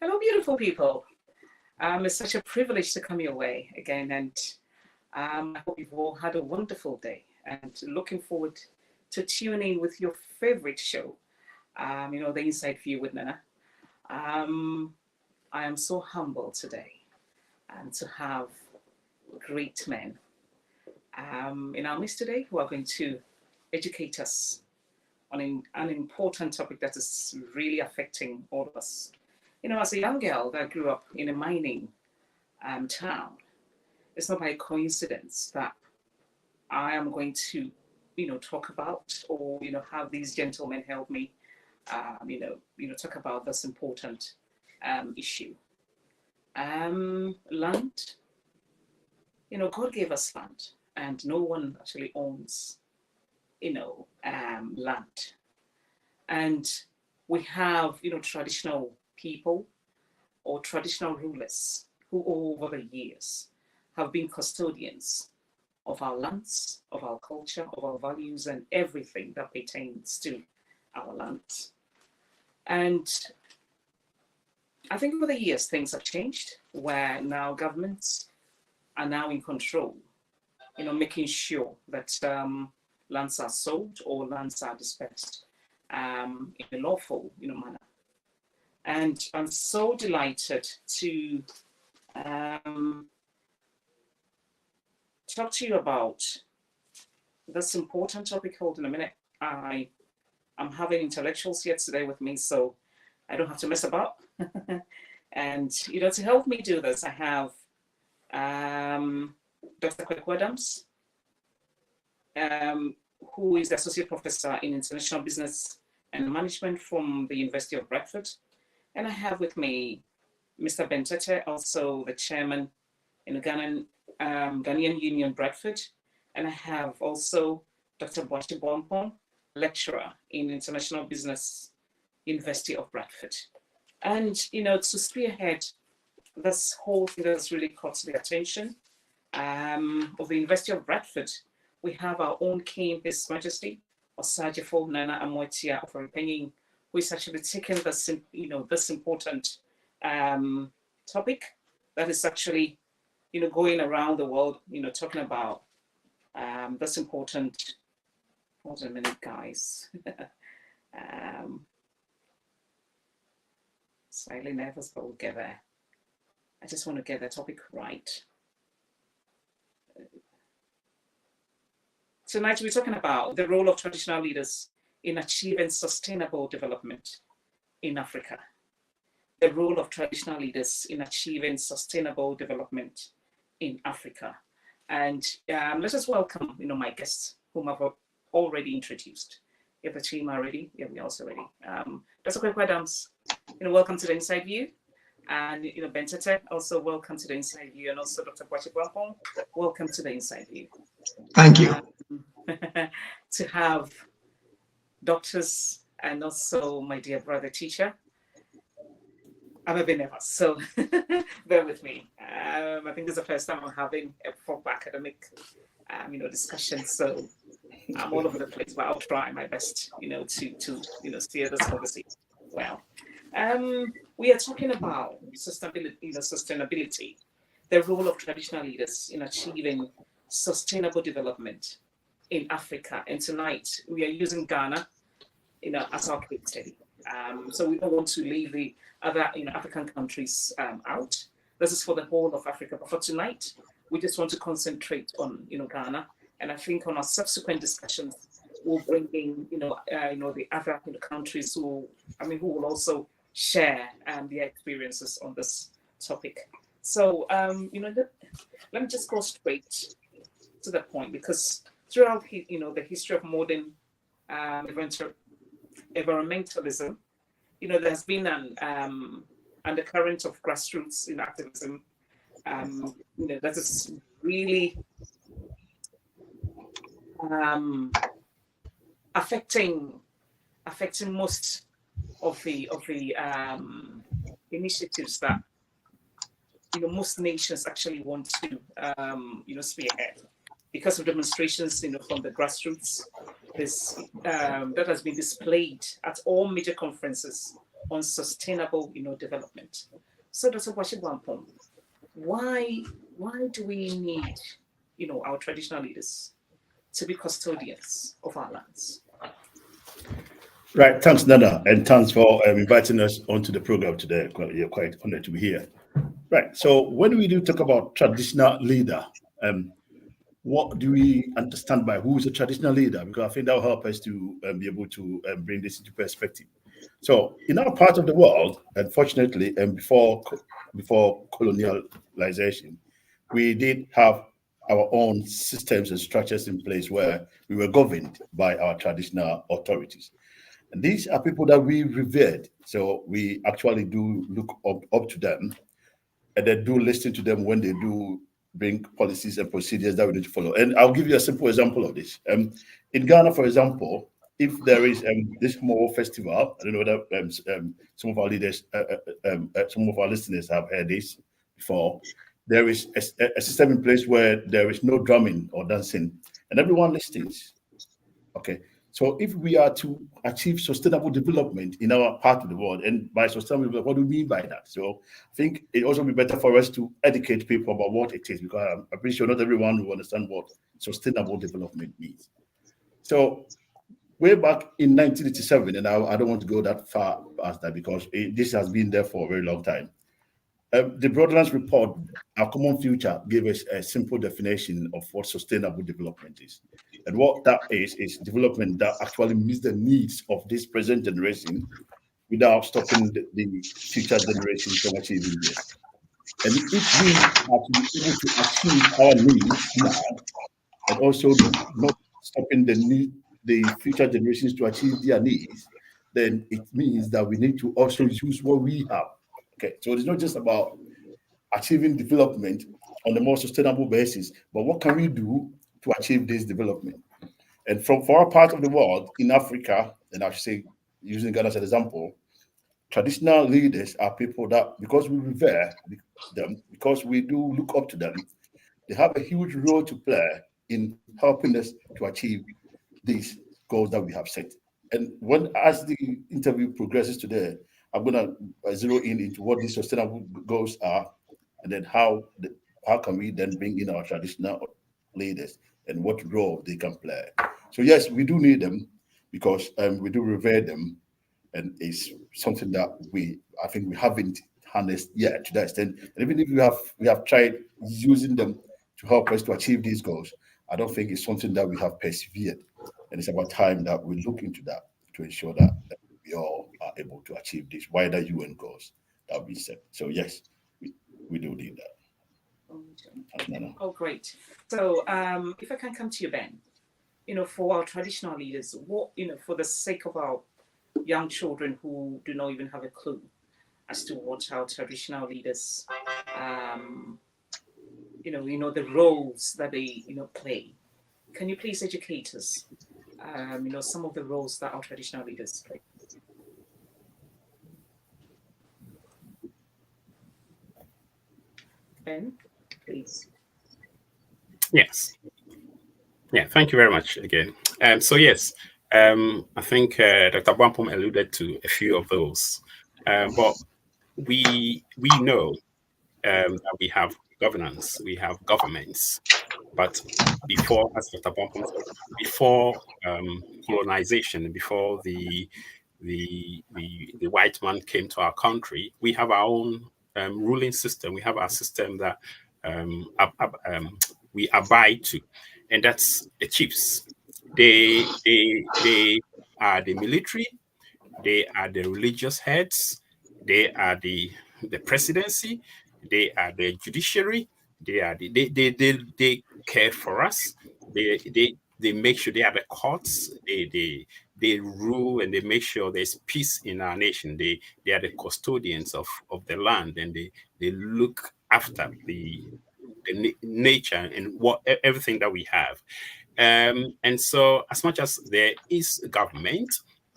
Hello, beautiful people. It's such a privilege to come your way again, and I hope you've all had a wonderful day. And looking forward to tuning in with your favorite show, the Inside View with Nana. Um, I am so humbled today to have great men in our midst today who are going to educate us on an important topic that is really affecting all of us. As a young girl that grew up in a mining town, it's not by coincidence that I am going to, talk about or, have these gentlemen help me, talk about this important issue. Land, God gave us land and no one actually owns, land. And we have, traditional people or traditional rulers who over the years have been custodians of our lands, of our culture, of our values, and everything that pertains to our lands. And I think over the years, things have changed where now governments are now in control, making sure that lands are sold or lands are dispersed in a lawful, manner. And I'm so delighted to talk to you about this important topic. Hold on a minute. I'm having intellectuals here today with me, so I don't have to mess about. And, to help me do this, I have Dr. Abuakwa, who is the Associate Professor in International Business and Management from the University of Bradford. And I have with me Mr. Bentete, also the Chairman in the Ghanaian Union Bradford. And I have also Dr. Amoatia, lecturer in International Business, University of Bradford. And, to spearhead this whole thing that's really caught the attention of the University of Bradford, we have our own King, His Majesty, Osagyefuo Nana Amoatia Ofori, who is actually taking this, this important topic that is actually, going around the world, talking about this important. Hold on a minute, guys. Slightly nervous, but we'll get there. I just want to get the topic right. Tonight, we're talking about the role of traditional leaders in achieving sustainable development in Africa. The role of traditional leaders in achieving sustainable development in Africa. And let us welcome, my guests, whom I've already introduced. If the team are ready, yeah, we're also ready. Dr. Abuakwa, welcome to the Inside View. And, Bentete, also welcome to the Inside View. And also Dr. Amoatia, welcome to the Inside View. Thank you. To have doctors and also my dear brother teacher. I'm a bit nervous, so bear with me. I think this is the first time I'm having a proper academic, discussion. So I'm all over the place, but I'll try my best, to steer this conversation well. We are talking about sustainability, the role of traditional leaders in achieving sustainable development in Africa. And tonight we are using Ghana, as our case study. So we don't want to leave the other, African countries out. This is for the whole of Africa. But for tonight, we just want to concentrate on, Ghana. And I think on our subsequent discussions, we'll bring in, the other countries who will also share their experiences on this topic. So, let me just go straight to the point, because throughout, the history of modern environmentalism, there's been an undercurrent of grassroots activism, that is really affecting most of the initiatives that most nations actually want to spearhead, because of demonstrations from the grassroots. This that has been displayed at all major conferences on sustainable, development. So, Dr. Wampum, why do we need, our traditional leaders to be custodians of our lands? Right, thanks, Nana, and thanks for inviting us onto the program today. You're quite honored to be here. Right, so when we do talk about traditional leader, what do we understand by who is a traditional leader? Because I think that will help us to be able to bring this into perspective. So, in our part of the world, unfortunately, and before colonialization, we did have our own systems and structures in place where we were governed by our traditional authorities. And these are people that we revered. So we actually do look up to them, and then do listen to them when they do bring policies and procedures that we need to follow. And I'll give you a simple example of this. In Ghana, for example, if there is this Mo festival, I don't know whether some of our leaders, some of our listeners have heard this before. There is a system in place where there is no drumming or dancing, and everyone listens. Okay. So if we are to achieve sustainable development in our part of the world, and by sustainable, what do we mean by that? So I think it also be better for us to educate people about what it is, because I'm pretty sure not everyone will understand what sustainable development means. So way back in 1987, and I don't want to go that far past that because this has been there for a very long time. The Broadlands Report, Our Common Future, gave us a simple definition of what sustainable development is. And what that is development that actually meets the needs of this present generation without stopping the future generations from achieving this. And if we are to be able to achieve our needs now, and also not stopping the future generations to achieve their needs, then it means that we need to also use what we have. Okay, so it's not just about achieving development on a more sustainable basis, but what can we do to achieve this development? And for our part of the world, in Africa, and I should say, using Ghana as an example, traditional leaders are people that, because we revere them, because we do look up to them, they have a huge role to play in helping us to achieve these goals that we have set. And as the interview progresses today, I'm going to zero in into what these sustainable goals are, and then how can we then bring in our traditional leaders and what role they can play. So yes, we do need them because we do revere them, and it's something that I think we haven't harnessed yet to that extent. And even if we have tried using them to help us to achieve these goals, I don't think it's something that we have persevered. And it's about time that we look into that to ensure that we all are able to achieve these wider UN goals that we set. So yes, we do need that. Oh, great. So if I can come to you, Ben, for our traditional leaders, what, for the sake of our young children who do not even have a clue as to what our traditional leaders, the roles that they, play. Can you please educate us, some of the roles that our traditional leaders play? Ben, please. Yes. Yeah, thank you very much again. So yes, I think Dr. Abuakwa alluded to a few of those, but we know that we have governance, we have governments, but before, as Dr. Abuakwa said, before colonization, before the white man came to our country, we have our own ruling system. We have our system that we abide to, and that's the chiefs. They are the military, they are the religious heads, they are the presidency, they are the judiciary, they care for us, they make sure they are the courts, they rule and they make sure there's peace in our nation. They are the custodians of the land, and they look after the nature and everything that we have. And so as much as there is a government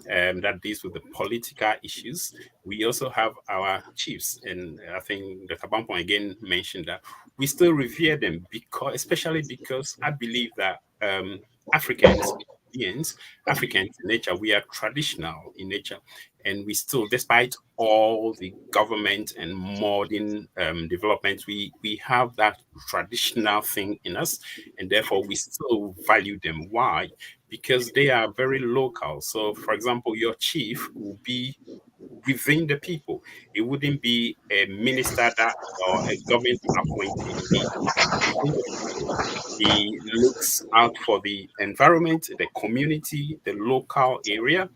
that deals with the political issues, we also have our chiefs. And I think Dr. Abuakwa again mentioned that we still revere them, especially because I believe that Africans in nature, we are traditional in nature. And we still, despite all the government and modern developments, we have that traditional thing in us, and therefore we still value them. Why? Because they are very local. So, for example, your chief will be within the people. It wouldn't be a minister that or a government appointee. He's within the people. He looks out for the environment, the community, the local area.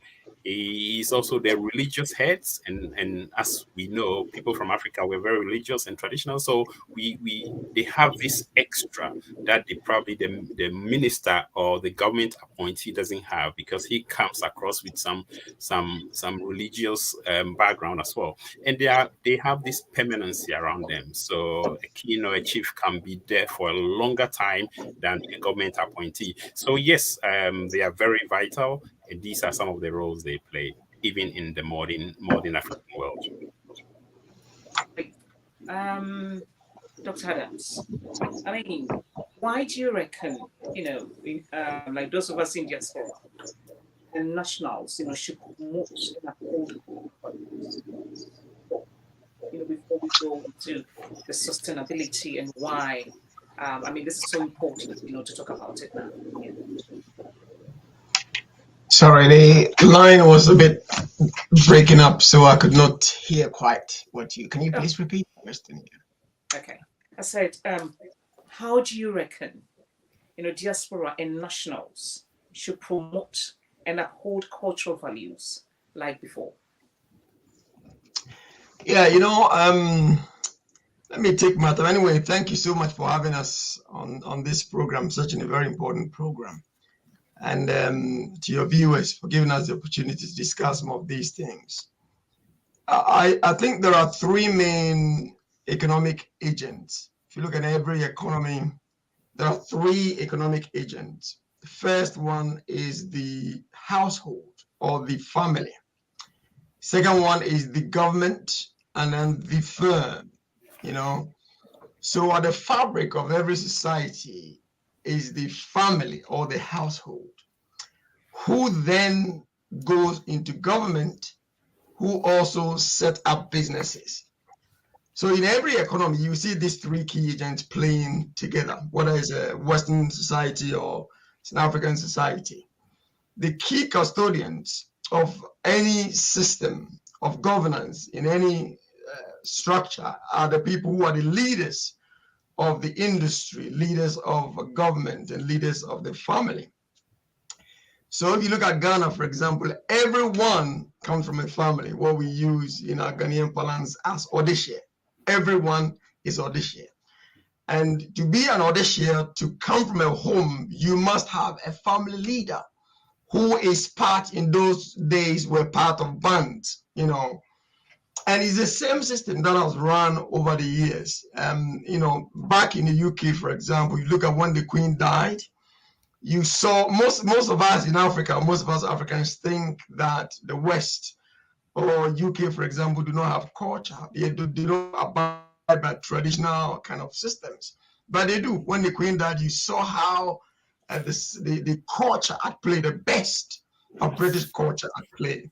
He is also the religious heads, and as we know, people from Africa were very religious and traditional. So they have this extra that probably the minister or the government appointee doesn't have, because he comes across with some religious background as well, and they have this permanency around them. So a king or a chief can be there for a longer time than a government appointee. So yes, they are very vital. And these are some of the roles they play, even in the modern African world. Dr. Adams, I mean, why do you reckon, like those of us in diaspora, the nationals, should promote and uphold, before we go into the sustainability and why? I mean, this is so important, to talk about it now. Yeah. Sorry, the line was a bit breaking up, so I could not hear quite what you. Can you please repeat the question? Okay. I said, how do you reckon, diaspora and nationals should promote and uphold cultural values like before? Yeah, let me take my time. Anyway, thank you so much for having us on this program, such a very important program. And to your viewers for giving us the opportunity to discuss some of these things. I think there are three main economic agents. If you look at every economy, there are three economic agents. The first one is the household or the family. Second one is the government, and then the firm, So at the fabric of every society is the family or the household, who then goes into government, who also set up businesses. So in every economy, you see these three key agents playing together, whether it's a Western society or it's an African society. The key custodians of any system of governance in any structure are the people who are the leaders of the industry, leaders of government, and leaders of the family. So if you look at Ghana, for example, everyone comes from a family, what we use in our Ghanaian parlance as Odishia. Everyone is Odishia. And to be an Odishia, to come from a home, you must have a family leader who is part, in those days, were part of bands, And it's the same system that has run over the years. Back in the UK, for example, you look at when the Queen died, you saw most of us in Africa, most of us Africans think that the West or UK, for example, do not have culture. They don't abide by traditional kind of systems, but they do. When the Queen died, you saw how the culture at play, the best of British culture at play.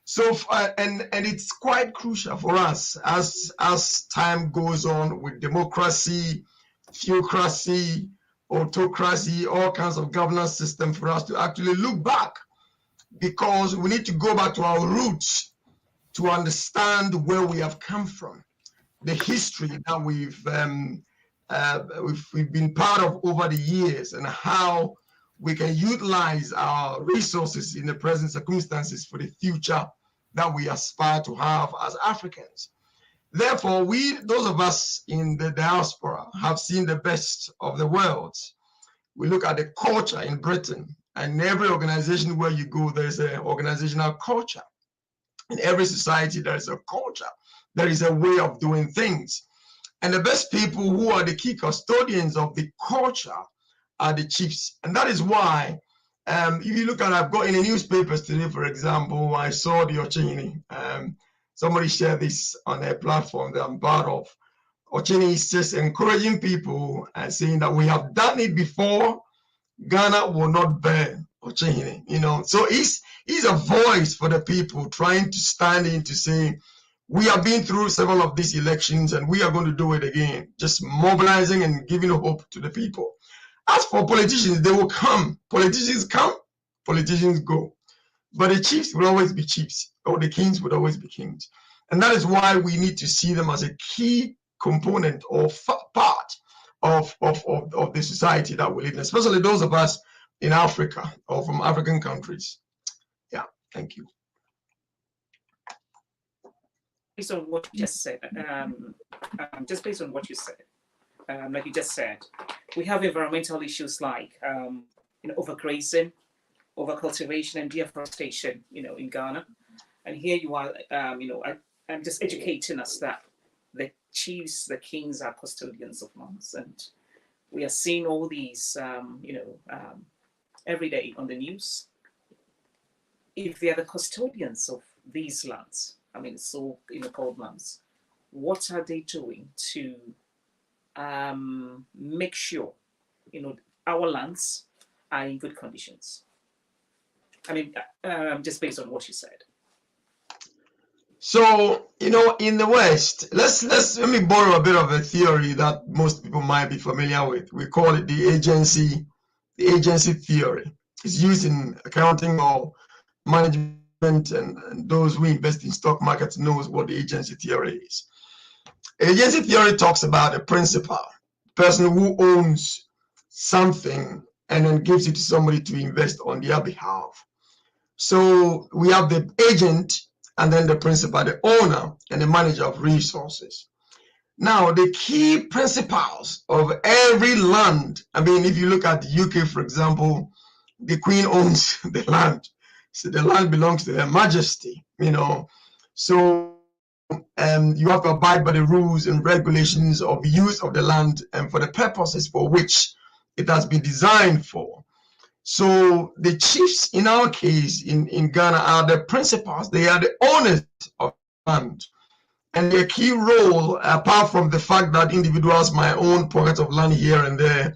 So, and it's quite crucial for us as time goes on with democracy, theocracy, autocracy, all kinds of governance system, for us to actually look back, because we need to go back to our roots to understand where we have come from, the history that we've been part of over the years, and how we can utilize our resources in the present circumstances for the future that we aspire to have as Africans. Therefore, those of us in the diaspora, have seen the best of the world. We look at the culture in Britain, and every organization where you go, there's an organizational culture. In every society, there is a culture. There is a way of doing things. And the best people who are the key custodians of the culture are the chiefs. And that is why, if you look at, I've got in the newspapers today, for example, I saw the Ochini. Somebody shared this on their platform that I'm part of. Ochini is just encouraging people and saying that we have done it before. Ghana will not bear Ochini, So He's a voice for the people, trying to stand in to say, we have been through several of these elections and we are going to do it again. Just mobilizing and giving hope to the people. As for politicians, they will come. Politicians come, politicians go. But the chiefs will always be chiefs, or the kings would always be kings. And that is why we need to see them as a key component or part of the society that we live in, especially those of us in Africa or from African countries. Yeah, thank you. Based on what you just said, just based on what you said, like you just said, we have environmental issues like overgrazing, overcultivation, and deforestation, in Ghana. And here you are, I'm just educating us that the chiefs, the kings are custodians of lands, and we are seeing all these, every day on the news. If they are the custodians of these lands, called lands, what are they doing to make sure, our lands are in good conditions? Just based on what you said. So, in the West, let me borrow a bit of a theory that most people might be familiar with. We call it the agency theory. It's used in accounting or management, and those who invest in stock markets knows what the agency theory is. Agency theory talks about a principal, person who owns something and then gives it to somebody to invest on their behalf. So we have the agent and then the principal, the owner and the manager of resources. Now, the key principles of every land, if you look at the UK, for example, the Queen owns the land. So the land belongs to Her Majesty, So you have to abide by the rules and regulations of use of the land and for the purposes for which it has been designed for. So the chiefs, in our case, in Ghana, are the principals. They are the owners of land. And their key role, apart from the fact that individuals might own pockets of land here and there,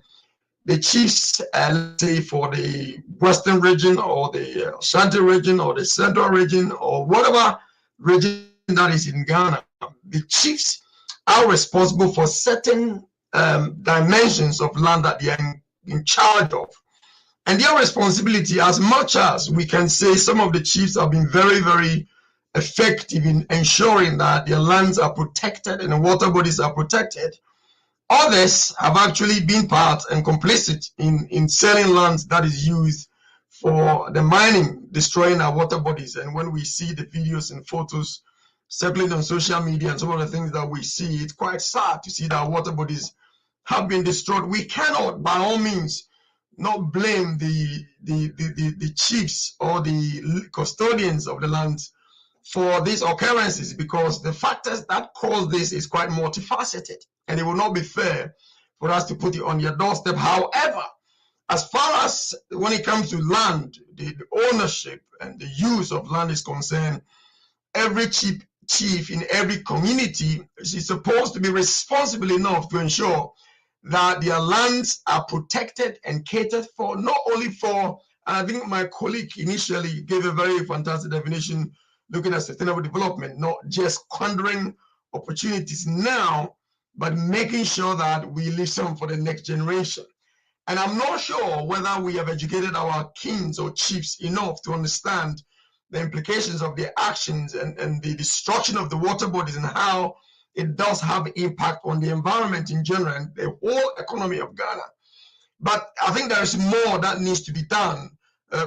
the chiefs, let's say for the Western region or the Ashanti region or the Central region or whatever region that is in Ghana, the chiefs are responsible for certain dimensions of land that they are in charge of. And their responsibility, as much as we can say some of the chiefs have been very, very effective in ensuring that their lands are protected and the water bodies are protected, others have actually been part and complicit in selling lands that is used for the mining, destroying our water bodies. And when we see the videos and photos circulating on social media and some of the things that we see, it's quite sad to see that water bodies have been destroyed. We cannot, by all means, not blame the chiefs or the custodians of the lands for these occurrences, because the factors that cause this is quite multifaceted, and it will not be fair for us to put it on your doorstep. However, as far as when it comes to land, the ownership and the use of land is concerned, every chief in every community is supposed to be responsible enough to ensure that their lands are protected and catered for, not only for, I think my colleague initially gave a very fantastic definition looking at sustainable development, not just squandering opportunities now, but making sure that we leave some for the next generation. And I'm not sure whether we have educated our kings or chiefs enough to understand the implications of their actions and the destruction of the water bodies and how it does have impact on the environment in general and the whole economy of Ghana. But I think there is more that needs to be done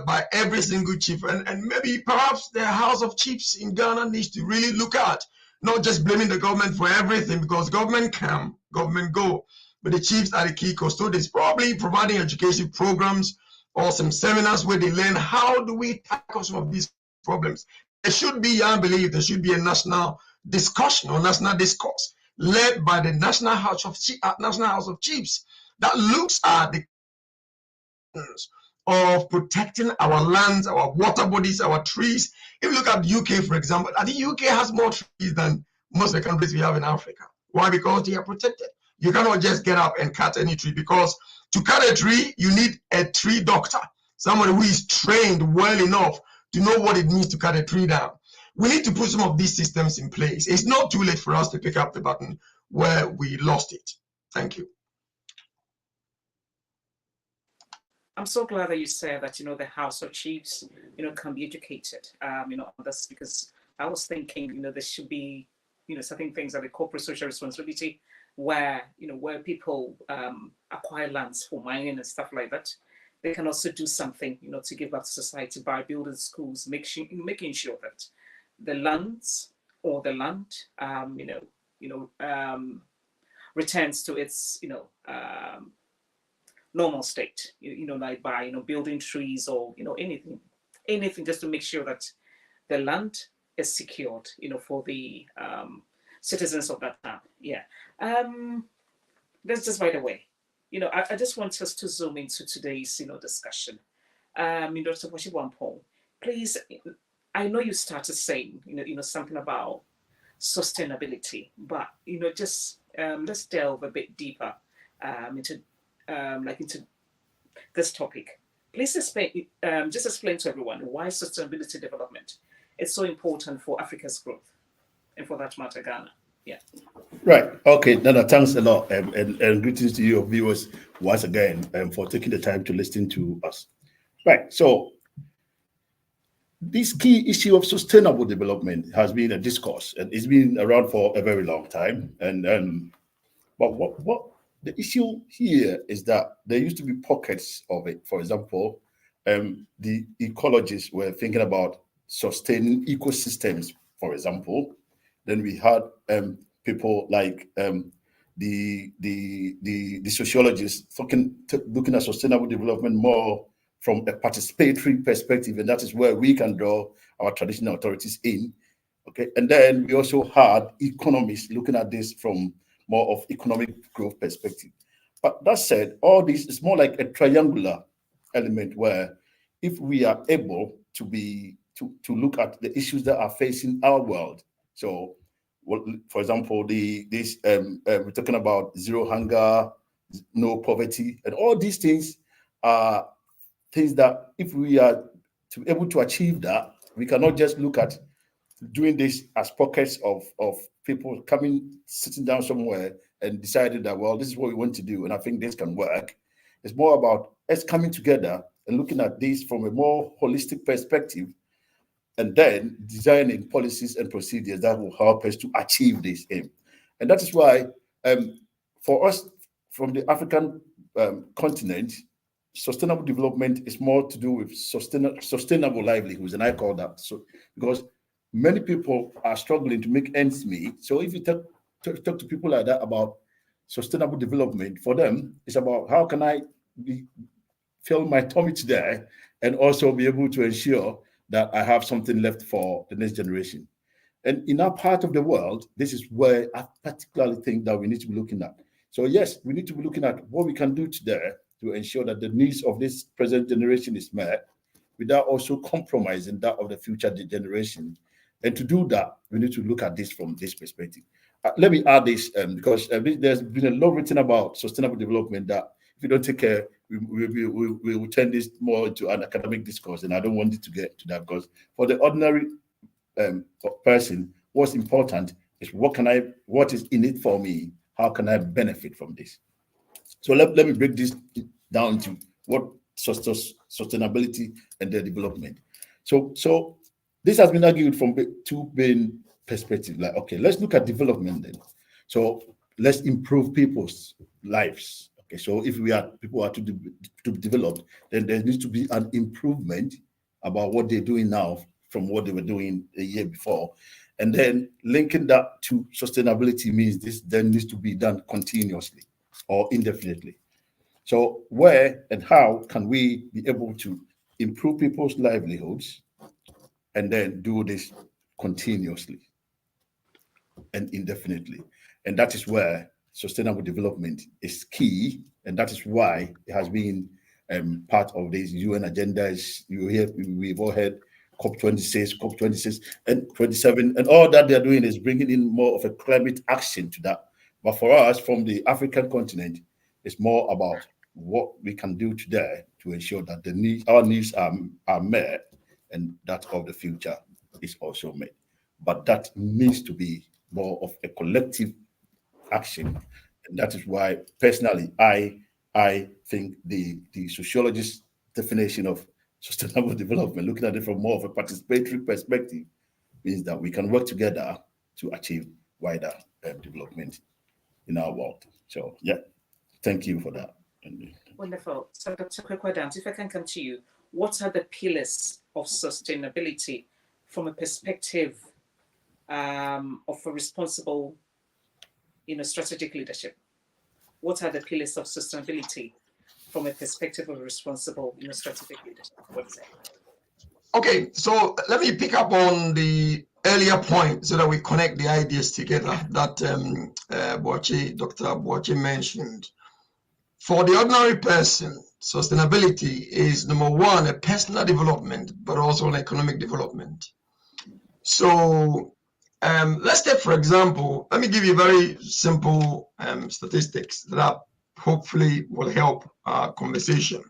by every single chief, and maybe perhaps the House of Chiefs in Ghana needs to really look at, not just blaming the government for everything, because government come, government go, but the chiefs are the key custodians, probably providing education programs or some seminars where they learn how do we tackle some of these problems. There should be, I believe, there should be a national discussion or national discourse led by the National House of Chiefs that looks at the of protecting our lands, our water bodies, our trees. If you look at the UK, for example, I think the UK has more trees than most of the countries we have in Africa. Why? Because they are protected. You cannot just get up and cut any tree, because to cut a tree, you need a tree doctor, somebody who is trained well enough to know what it means to cut a tree down. We need to put some of these systems in place. It's not too late for us to pick up the button where we lost it. Thank you. I'm so glad that you said that, the House of Chiefs, can be educated, on this, because I was thinking, there should be, certain things like the corporate social responsibility where, where people acquire lands for mining and stuff like that. They can also do something, to give back to society by building schools, making sure that the lands or the land, returns to its, normal state, like by, building trees or, anything just to make sure that the land is secured, for the citizens of that town. Yeah. That's just by the way. I just want us to zoom into today's, discussion. Dr. Osagyefuo, please, I know you started saying, something about sustainability, but, just let's delve a bit deeper into this topic. Please explain, just explain to everyone why sustainability development is so important for Africa's growth, and for that matter, Ghana. Yeah. Right. Okay. Nana, thanks a lot, and greetings to your viewers once again, for taking the time to listen to us. Right. So, this key issue of sustainable development has been a discourse, and it's been around for a very long time. And but what the issue here is that there used to be pockets of it. For example, the ecologists were thinking about sustaining ecosystems, for example. Then we had people like the sociologists looking at sustainable development more from a participatory perspective, and that is where we can draw our traditional authorities in. Okay, and then we also had economists looking at this from more of economic growth perspective. But that said, all this is more like a triangular element where if we are able to look at the issues that are facing our world. So, for example, we're talking about zero hunger, no poverty, and all these things are things that if we are to able to achieve that, we cannot just look at doing this as pockets of people sitting down somewhere and decided that, well, this is what we want to do, and I think this can work. It's more about us coming together and looking at this from a more holistic perspective, and then designing policies and procedures that will help us to achieve this aim. And that is why, for us, from the African continent, sustainable development is more to do with sustainable livelihoods, and I call that so because many people are struggling to make ends meet. So if you talk to people like that about sustainable development, for them, it's about how can I fill my tummy today and also be able to ensure that I have something left for the next generation. And in our part of the world, this is where I particularly think that we need to be looking at. So yes, we need to be looking at what we can do today to ensure that the needs of this present generation is met without also compromising that of the future generation. And to do that, we need to look at this from this perspective. Let me add this because there's been a lot written about sustainable development that if you don't take care, we will turn this more into an academic discourse, and I don't want it to get to that, because for the ordinary person, what's important is what is in it for me? How can I benefit from this? So let me break this down to what sustainability and their development. So this has been argued from two main perspectives. Like, okay, let's look at development then. So let's improve people's lives. Okay, so if people are to be developed, then there needs to be an improvement about what they're doing now from what they were doing a year before. And then linking that to sustainability means this then needs to be done continuously or indefinitely. So where and how can we be able to improve people's livelihoods and then do this continuously and indefinitely? And that is where sustainable development is key, and that is why it has been part of these UN agendas. We've all heard COP26, and 27, and all that they're doing is bringing in more of a climate action to that. But for us, from the African continent, it's more about what we can do today to ensure that our needs are met, and that of the future is also made. But that needs to be more of a collective action. And that is why, personally, I think the sociologist's definition of sustainable development, looking at it from more of a participatory perspective, means that we can work together to achieve wider development in our world. So, yeah, thank you for that. Wonderful. So, Dr. Kwekwadams, if I can come to you, what are the pillars of sustainability from a perspective of a responsible, strategic leadership? What are the pillars of sustainability from a perspective of responsible, strategic leadership? What is it? Okay, so let me pick up on the earlier point so that we connect the ideas together that Dr. Abuakwa mentioned. For the ordinary person, sustainability is, number one, a personal development, but also an economic development. So let's take, for example, let me give you very simple statistics that hopefully will help our conversation.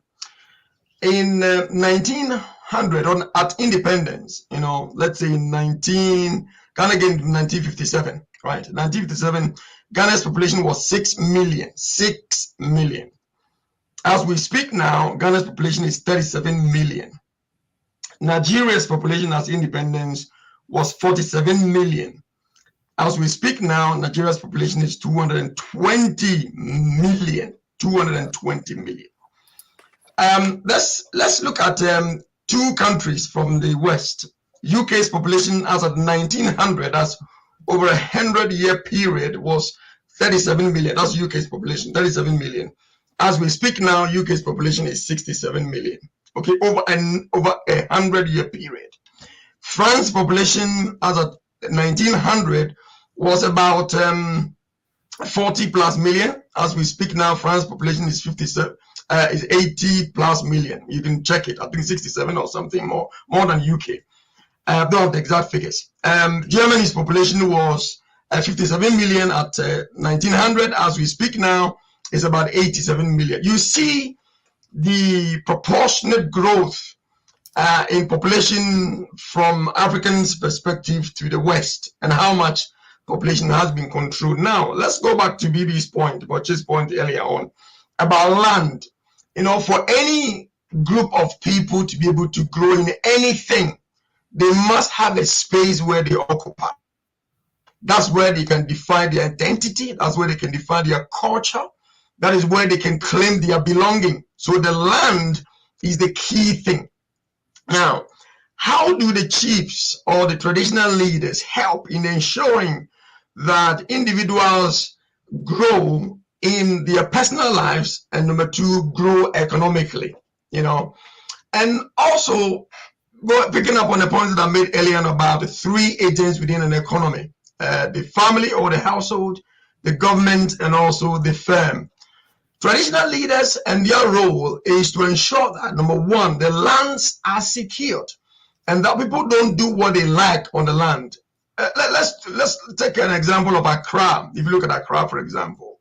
In 1900, at independence, let's say in Ghana came in 1957, right? 1957, Ghana's population was 6 million. 6 million. As we speak now, Ghana's population is 37 million. Nigeria's population as independence was 47 million. As we speak now, Nigeria's population is 220 million. 220 million. Let's look at two countries from the West. UK's population as of 1900, as over 100-year period, was 37 million. That's UK's population, 37 million. As we speak now, UK's population is 67 million. Okay, over a 100-year period. France's population as of 1900 was about 40 plus million. As we speak now, France's population is 80 plus million. You can check it. I think 67 or something more than UK. I don't have the exact figures. Germany's population was 57 million at 1900. As we speak now, it's about 87 million. You see the proportionate growth in population from Africans' perspective to the West, and how much population has been controlled. Now, let's go back to BB's point, Boche's point earlier on, about land. For any group of people to be able to grow in anything, they must have a space where they occupy. That's where they can define their identity. That's where they can define their culture. That is where they can claim their belonging. So the land is the key thing. Now, how do the chiefs or the traditional leaders help in ensuring that individuals grow in their personal lives, and number two, grow economically, and also picking up on the point that I made earlier about the three agents within an economy, the family or the household, the government, and also the firm. Traditional leaders and their role is to ensure that, number one, the lands are secured and that people don't do what they like on the land. Let's take an example of Accra. If you look at Accra, for example,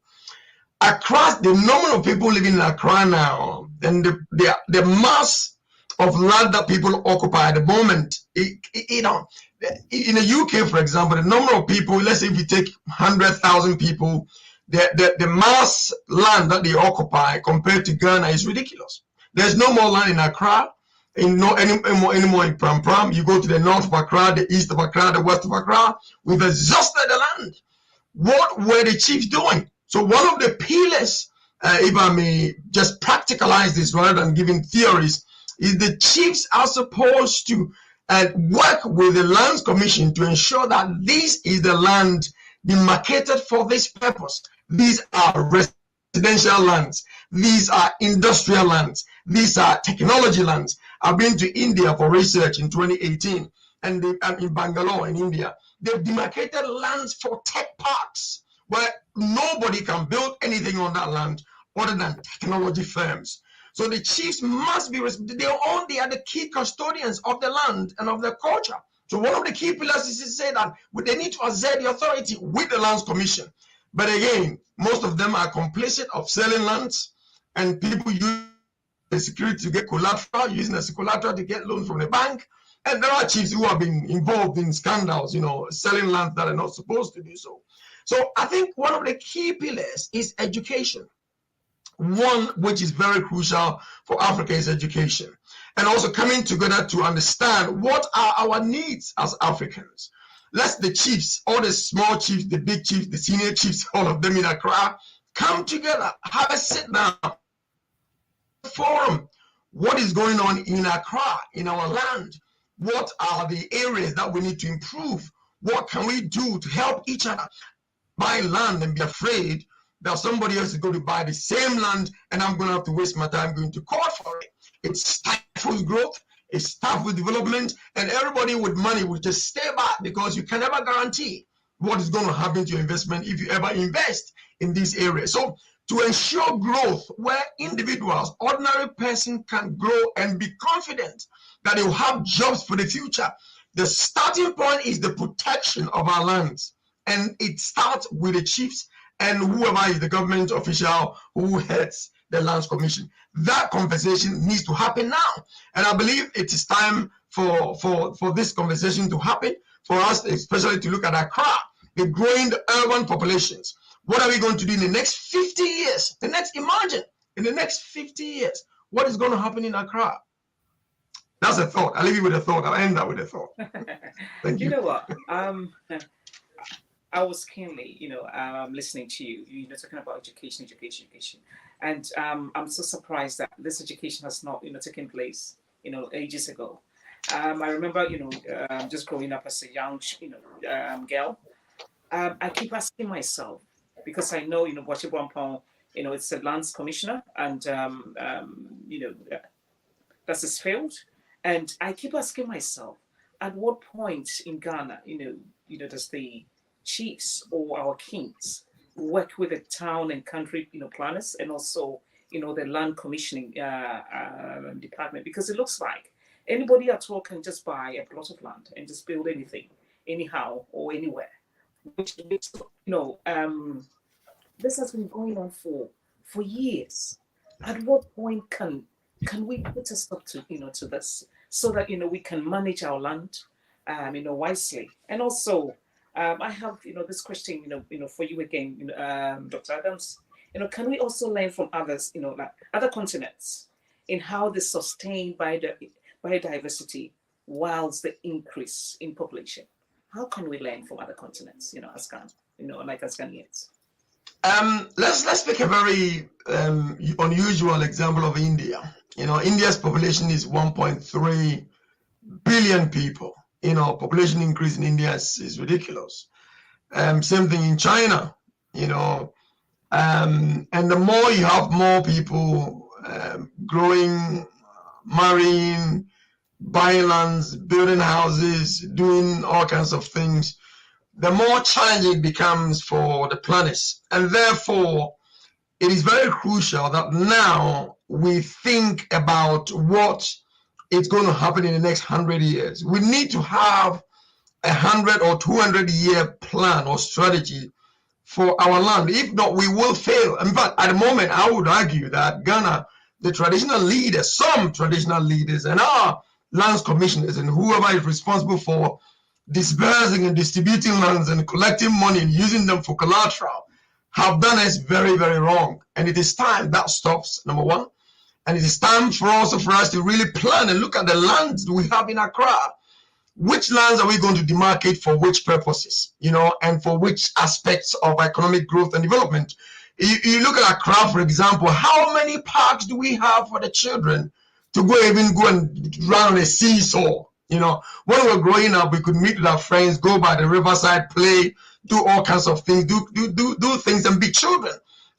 Accra, the number of people living in Accra now, and the mass of land that people occupy at the moment, in the UK, for example, the number of people, let's say if you take 100,000 people, the mass land that they occupy compared to Ghana is ridiculous. There's no more land in Accra, anymore in Pram Pram. You go to the north of Accra, the east of Accra, the west of Accra, we've exhausted the land. What were the chiefs doing? So one of the pillars, if I may just practicalize this rather than giving theories, is the chiefs are supposed to work with the Lands Commission to ensure that this is the land demarcated for this purpose. These are residential lands. These are industrial lands. These are technology lands. I've been to India for research in 2018, and in Bangalore in India. They've demarcated lands for tech parks where nobody can build anything on that land other than technology firms. So the chiefs must be, they are the key custodians of the land and of the culture. So one of the key pillars is to say that they need to exert the authority with the Lands Commission. But again, most of them are complicit of selling lands, and people use the security to get collateral, using the collateral to get loans from the bank. And there are chiefs who have been involved in scandals, selling land that are not supposed to do so. So I think one of the key pillars is education. One which is very crucial for Africa is education. And also coming together to understand what are our needs as Africans. Let the chiefs, all the small chiefs, the big chiefs, the senior chiefs, all of them in Accra, come together, have a sit down forum. What is going on in Accra, in our land? What are the areas that we need to improve? What can we do to help each other buy land and be afraid that somebody else is going to buy the same land and I'm going to have to waste my time going to court for it? It stifles growth, it stifles development, and everybody with money will just stay back because you can never guarantee what is going to happen to your investment if you ever invest in this area. So to ensure growth where individuals, ordinary person can grow and be confident that they will have jobs for the future, the starting point is the protection of our lands. And it starts with the chiefs and whoever is the government official who heads the Lands Commission. That conversation needs to happen now. And I believe it is time for this conversation to happen, for us especially to look at Accra, the growing urban populations. What are we going to do in the next 50 years? Imagine, in the next 50 years, what is going to happen in Accra? That's a thought. I'll leave you with a thought. I'll end that with a thought. Thank you. You know what? I was keenly, listening to you, talking about education. And I'm so surprised that this education has not, taken place, ages ago. I remember, just growing up as a young, girl, I keep asking myself, because I know, Wachibuampong, it's a lands commissioner, and, that's his field. And I keep asking myself, at what point in Ghana, does the chiefs or our kings work with the town and country, planners, and also, the land commissioning department? Because it looks like anybody at all can just buy a plot of land and just build anything, anyhow or anywhere. Which makes, this has been going on for years. At what point can we put a stop to to this, so that we can manage our land wisely? And also I have this question for you again, Dr. Adams. Can we also learn from others, like other continents, in how they sustain biodiversity whilst the increase in population? How can we learn from other continents, as Ghanaians? Let's pick a very unusual example of India. India's population is 1.3 billion people. Population increase in India is ridiculous. Same thing in China. And the more you have more people growing, marrying, buying lands, building houses, doing all kinds of things, the more challenging it becomes for the planners. And therefore, it is very crucial that now we think about what is going to happen in the next 100 years. We need to have 100 or 200 year plan or strategy for our land. If not, we will fail. In fact, at the moment, I would argue that Ghana, the traditional leaders, some traditional leaders, and our lands commissioners and whoever is responsible for disbursing and distributing lands and collecting money and using them for collateral, have done us very, very wrong. And it is time that stops, number one. And it is time for us to really plan and look at the lands we have in Accra. Which lands are we going to demarcate for which purposes, and for which aspects of economic growth and development? You look at Accra, for example, how many parks do we have for the children to go and run on a seesaw? When we were growing up, we could meet with our friends, go by the riverside, play, do all kinds of things, do things and be children.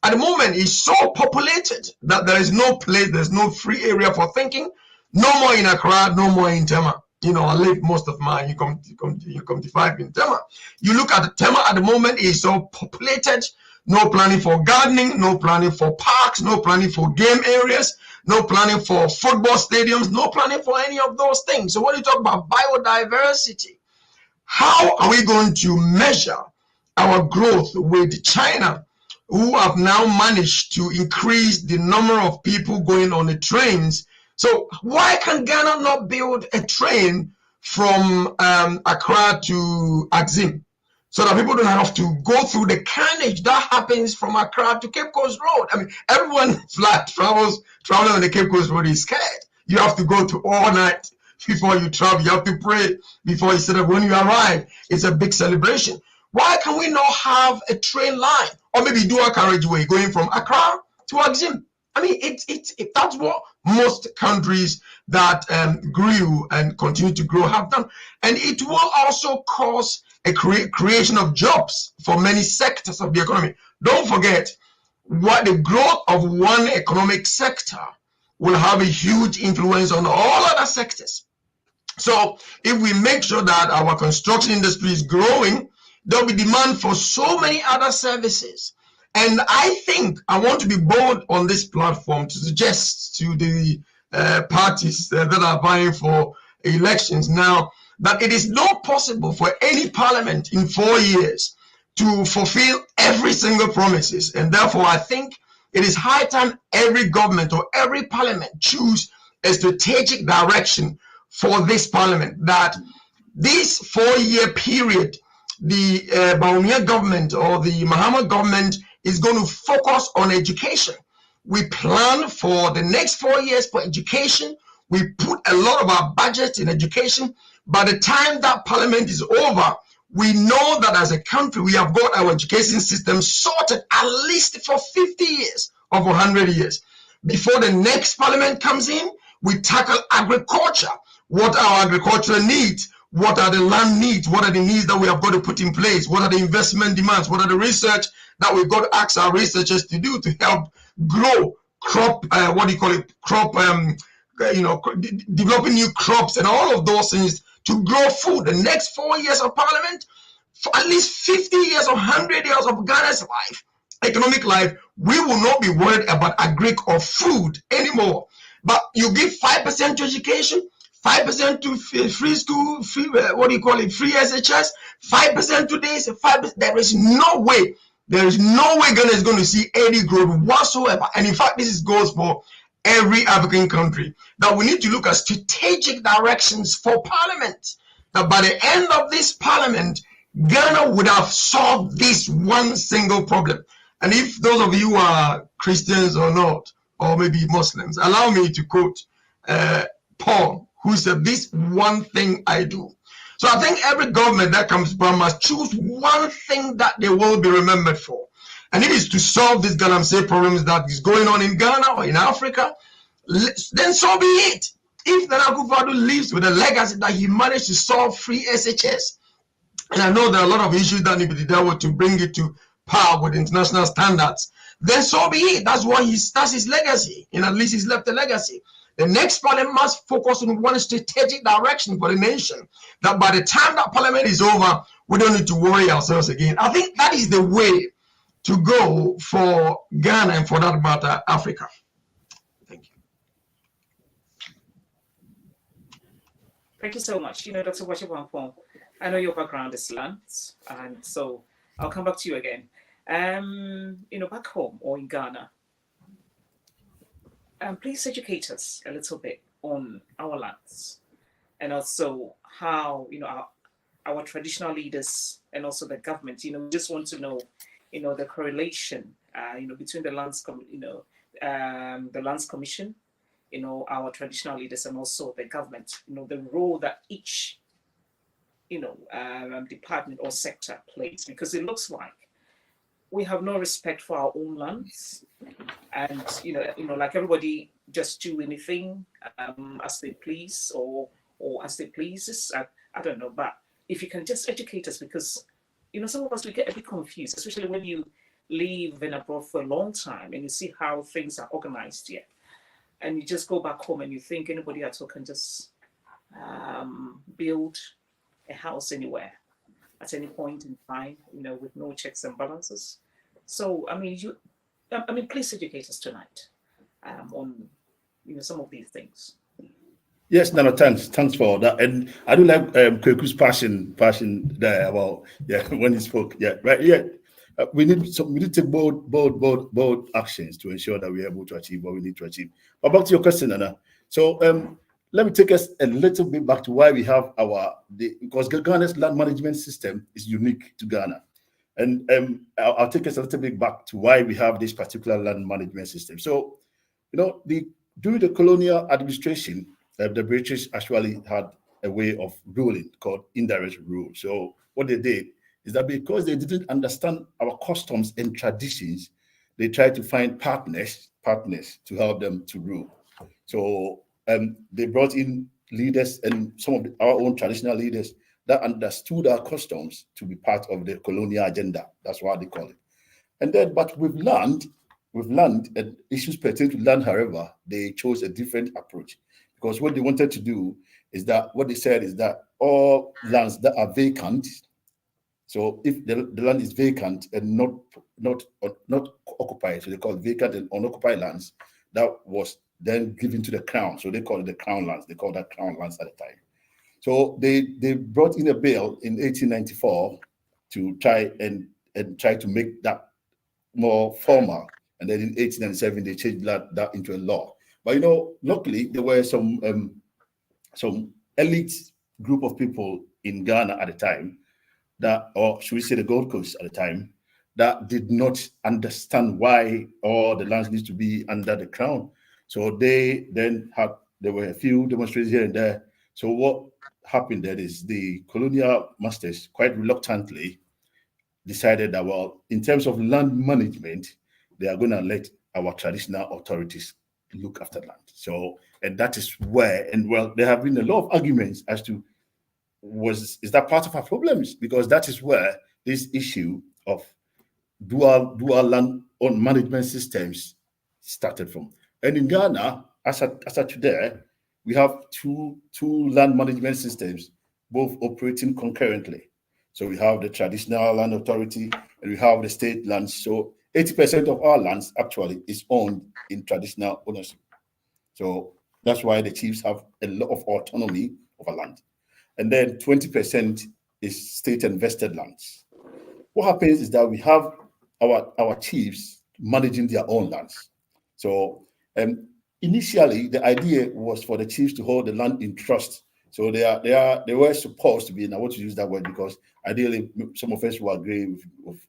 At the moment, it's so populated that there is no place, there's no free area for thinking. No more in Accra, no more in Tema. I live most of mine. You come to 5 in Tema. You look at Tema at the moment, is so populated. No planning for gardening, no planning for parks, no planning for game areas, no planning for football stadiums, no planning for any of those things. So when you talk about biodiversity, how are we going to measure our growth with China, who have now managed to increase the number of people going on the trains? So why can Ghana not build a train from Accra to Akyem, so that people don't have to go through the carnage that happens from Accra to Cape Coast Road. I mean, everyone traveling on the Cape Coast Road is scared. You have to go to all night before you travel. You have to pray before you set up. When you arrive, it's a big celebration. Why can we not have a train line, or maybe do a carriageway going from Accra to Akyem? I mean, that's what most countries that grew and continue to grow have done. And it will also cause a creation of jobs for many sectors of the economy. Don't forget, what the growth of one economic sector will have a huge influence on all other sectors. So if we make sure that our construction industry is growing, there'll be demand for so many other services. And I think I want to be bold on this platform to suggest to the parties that are vying for elections now that it is not possible for any parliament in 4 years to fulfill every single promises. And therefore, I think it is high time every government or every parliament choose a strategic direction for this parliament, that this 4-year period, the Bawumia government or the Mahama government is going to focus on education. We plan for the next 4 years for education. We put a lot of our budget in education. By the time that parliament is over, we know that as a country, we have got our education system sorted at least for 50 years or 100 years. Before the next parliament comes in, we tackle agriculture. What are our agricultural needs? What are the land needs? What are the needs that we have got to put in place? What are the investment demands? What are the research that we've got to ask our researchers to do to help grow crop, developing new crops and all of those things to grow food. The next 4 years of parliament, for at least 50 years or 100 years of Ghana's life, economic life, we will not be worried about agric or food anymore. But you give 5% to education, 5% to free school, free SHS, 5% to this, 5%. There is no way Ghana is going to see any growth whatsoever. And in fact, this goes for every African country, that we need to look at strategic directions for parliament. That by the end of this parliament, Ghana would have solved this one single problem. And if those of you are Christians or not, or maybe Muslims, allow me to quote Paul, who said, "This one thing I do." So I think every government that comes from must choose one thing that they will be remembered for. And if it's to solve this galamsey problems that is going on in Ghana or in Africa, then so be it. If Nana Akufo-Addo lives with a legacy that he managed to solve free SHS, and I know there are a lot of issues that need to be dealt with to bring it to par with international standards, then so be it. That's his legacy, and at least he's left a legacy. The next parliament must focus on one strategic direction for the nation, that by the time that parliament is over, we don't need to worry ourselves again. I think that is the way to go for Ghana and, for that matter, Africa. Thank you. Thank you so much. Dr. Osagyefuo, I know your background is land, and so I'll come back to you again. Back home or in Ghana, please educate us a little bit on our lands, and also how our traditional leaders and also the government. We just want to know, the correlation, between the lands, the lands commission, our traditional leaders, and also the government. The role that each, department or sector plays, because it looks like we have no respect for our own lands, and like everybody just do anything as they please or as they pleases. I don't know, but if you can just educate us, because some of us, we get a bit confused, especially when you live in abroad for a long time and you see how things are organized here, and you just go back home and you think anybody at all can just build a house anywhere at any point in time, with no checks and balances. So, please educate us tonight on, some of these things. Yes, Nana, thanks for that. And I do like Kweku's passion there about, when he spoke. Yeah, right. Yeah, we need to take bold actions to ensure that we're able to achieve what we need to achieve. But back to your question, Nana. So, let me take us a little bit back to why we have because Ghana's land management system is unique to Ghana. And I'll take us a little bit back to why we have this particular land management system. So, during the colonial administration, the British actually had a way of ruling called indirect rule. So what they did is that because they didn't understand our customs and traditions, they tried to find partners to help them to rule. So they brought in leaders and some of our own traditional leaders that understood our customs to be part of the colonial agenda. That's what they call it. And then, but with land and issues pertaining to land, however, they chose a different approach, because what they wanted to do is that what they said is that all lands that are vacant. So if the land is vacant and not occupied, so they call it vacant and unoccupied lands, that was then given to the crown. So they call it the crown lands. They call that crown lands at the time. So they brought in a bill in 1894 to try to make that more formal. And then in 1897 they changed that into a law. But luckily there were some elite group of people in Ghana at the time or should we say the Gold Coast at the time, that did not understand why all the lands needs to be under the crown. So there were a few demonstrations here and there. So what happened there is the colonial masters quite reluctantly decided that, well, in terms of land management, they are going to let our traditional authorities look after land. So, and that is where, and well, there have been a lot of arguments as to is that part of our problems? Because that is where this issue of dual land on management systems started from. And in Ghana, as at today, we have two land management systems, both operating concurrently. So we have the traditional land authority and we have the state lands. So 80% of our lands actually is owned in traditional ownership. So that's why the chiefs have a lot of autonomy over land. And then 20% is state invested lands. What happens is that we have our chiefs managing their own lands. So initially, the idea was for the chiefs to hold the land in trust. So they were supposed to be, and I want to use that word because ideally some of us will agree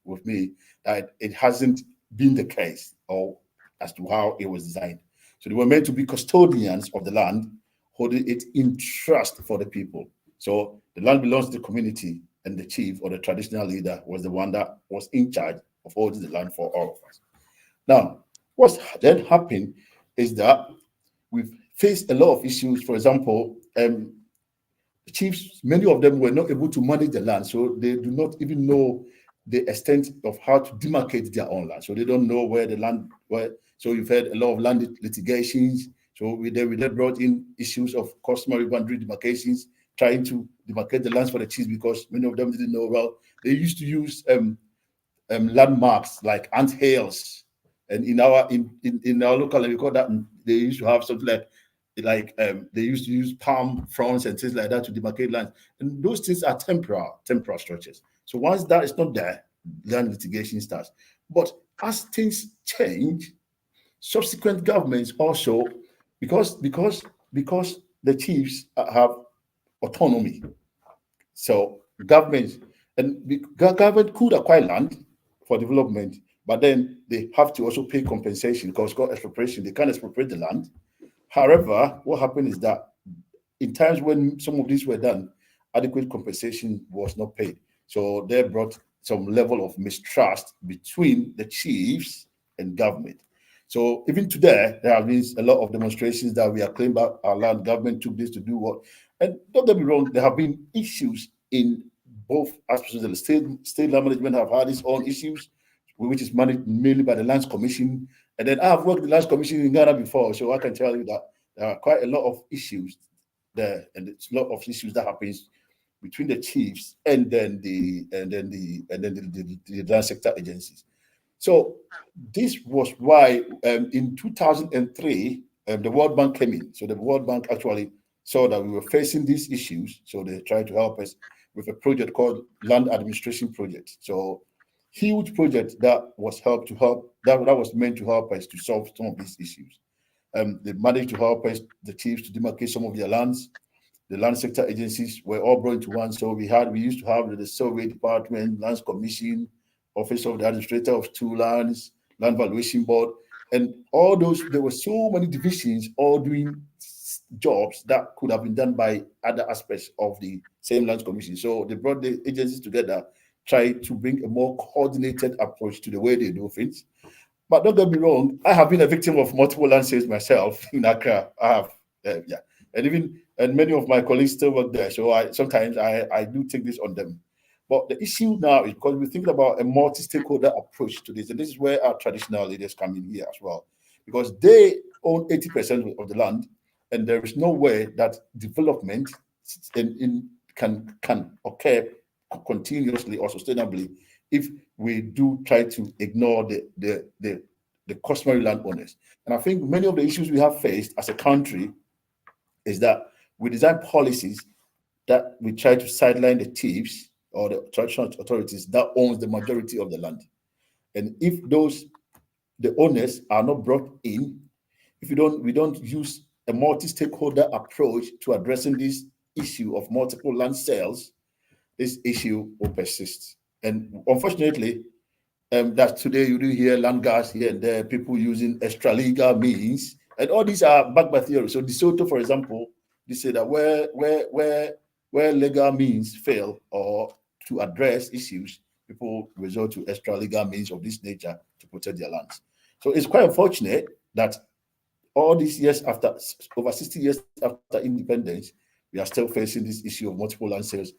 with me that it hasn't been the case or as to how it was designed. So they were meant to be custodians of the land, holding it in trust for the people. So the land belongs to the community, and the chief or the traditional leader was the one that was in charge of holding the land for all of us. Now, what's then happened is that we've faced a lot of issues. For example, the chiefs, many of them were not able to manage the land, so they do not even know the extent of how to demarcate their own land. So they don't know where the land were. So you've had a lot of land litigations. So we then brought in issues of customary boundary demarcations, trying to demarcate the lands for the chiefs because many of them didn't know well. They used to use landmarks like ant hills, and in our local, we call that, they used to have something like they used to use palm fronds and things like that to demarcate lands, and those things are temporal structures. So once that is not there, land litigation starts. But as things change, subsequent governments also, because the chiefs have autonomy, so government could acquire land for development, but then they have to also pay compensation because it's called expropriation. They can't expropriate the land. However, what happened is that in times when some of these were done, adequate compensation was not paid. So they brought some level of mistrust between the chiefs and government. So even today, there have been a lot of demonstrations that we are claiming back our land. Government took this to do what? And don't get me wrong, there have been issues in both aspects. The state land management have had its own issues, which is managed mainly by the Lands Commission. And then I have worked with the Lands Commission in Ghana before, so I can tell you that there are quite a lot of issues there, and it's a lot of issues that happens between the chiefs and then the land sector agencies. So this was why in 2003 the World Bank came in. So the World Bank actually saw that we were facing these issues, so they tried to help us with a project called Land Administration Project. So huge project that was meant to help us to solve some of these issues. They managed to help us, the chiefs, to demarcate some of their lands. The land sector agencies were all brought into one. So we used to have the survey department, lands commission, office of the administrator of two lands, land valuation board, and all those. There were so many divisions all doing jobs that could have been done by other aspects of the same lands commission. So they brought the agencies together, tried to bring a more coordinated approach to the way they do things. But don't get me wrong, I have been a victim of multiple land sales myself in Accra. I have, and many of my colleagues still work there. So sometimes I do take this on them. But the issue now is because we're thinking about a multi-stakeholder approach to this, and this is where our traditional leaders come in here as well, because they own 80% of the land, and there is no way that development can occur continuously or sustainably if we do try to ignore the customary landowners. And I think many of the issues we have faced as a country is that we design policies that we try to sideline the chiefs or the traditional authorities that owns the majority of the land. And if the owners are not brought in, if we don't use a multi-stakeholder approach to addressing this issue of multiple land sales, this issue will persist. And unfortunately, that today you do hear land gas here and there, people using extra-legal means, and all these are backed by theory. So DeSoto, for example, they say that where legal means fail or to address issues, people resort to extra-legal means of this nature to protect their lands. So it's quite unfortunate that all these years after, over 60 years after independence, we are still facing this issue of multiple land sales.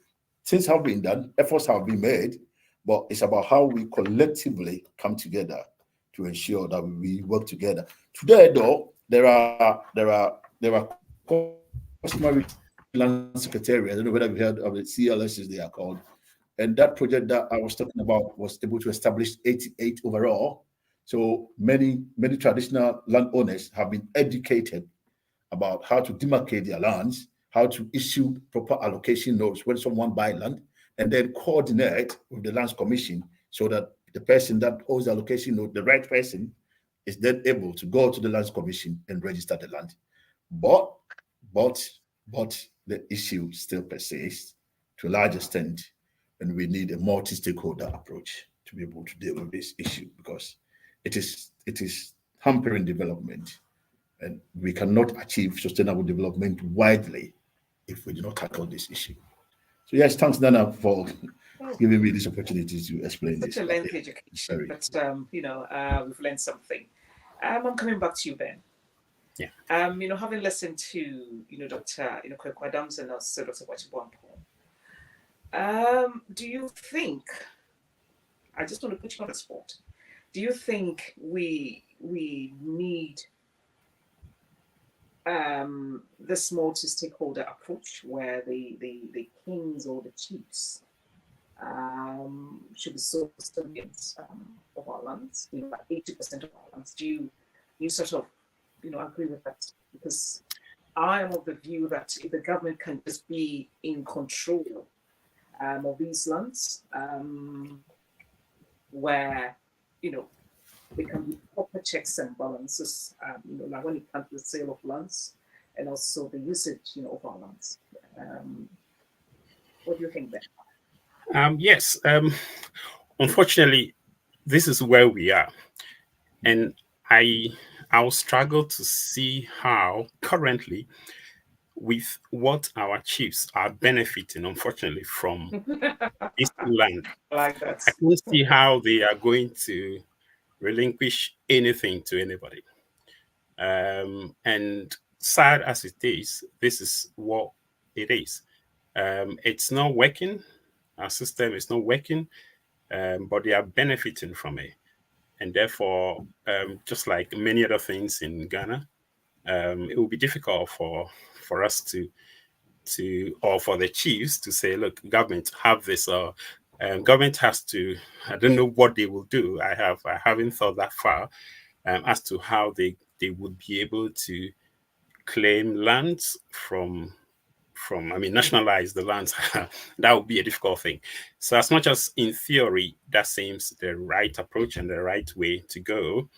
Things have been done, efforts have been made, but it's about how we collectively come together to ensure that we work together. Today, though, there are customary land secretariat. I don't know whether you heard of the CLSs they are called. And that project that I was talking about was able to establish 88 overall. So many traditional landowners have been educated about how to demarcate their lands, how to issue proper allocation notes when someone buys land, and then coordinate with the lands commission so that the person that owns the allocation note, the right person, is then able to go to the lands commission and register the land. But the issue still persists to a large extent, and we need a multi-stakeholder approach to be able to deal with this issue because it is hampering development, and we cannot achieve sustainable development widely if we do not tackle this issue. So yes, thanks, Nana, for giving me this opportunity to explain this. Such a lengthy education, but we've learned something. I'm coming back to you, Ben. Yeah. Having listened to Dr. Kwaku Adams and also Dr. Osagyefuo, do you think? I just want to put you on the spot. Do you think we need this multi-stakeholder approach where the kings or the chiefs should be so custodians of our lands, like 80% of our lands? Do you sort of agree with that? Because I am of the view that if the government can just be in control of these lands, where there can be proper checks and balances, like when it comes to the sale of lands and also the usage, of our lands. What do you think then? Yes. Unfortunately, this is where we are, and I'll struggle to see how currently, with what our chiefs are benefiting, unfortunately, from this land, I like that. I can't see how they are going to relinquish anything to anybody. And sad as it is, this is what it is. It's not working. Our system is not working, but they are benefiting from it. And therefore, just like many other things in Ghana, it will be difficult for us to or for the chiefs to say, look, government have this, or government has to. I don't know what they will do. I haven't thought that far as to how they would be able to claim lands from nationalize the lands. That would be a difficult thing. So as much as in theory that seems the right approach and the right way to go,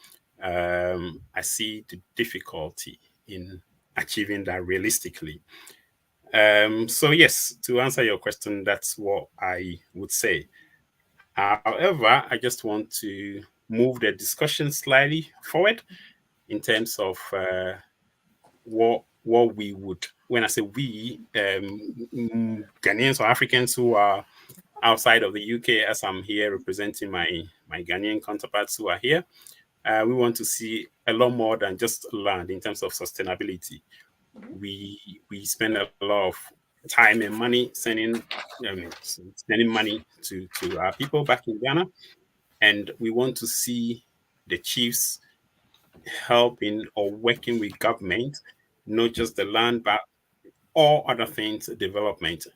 I see the difficulty in achieving that realistically. So yes, to answer your question, that's what I would say. However, I just want to move the discussion slightly forward in terms of what we would, when I say we, Ghanaians or Africans who are outside of the UK, as I'm here representing my Ghanaian counterparts who are here, we want to see a lot more than just land in terms of sustainability. We spend a lot of time and money sending money to our people back in Ghana, and we want to see the chiefs helping or working with government, not just the land, but all other things, development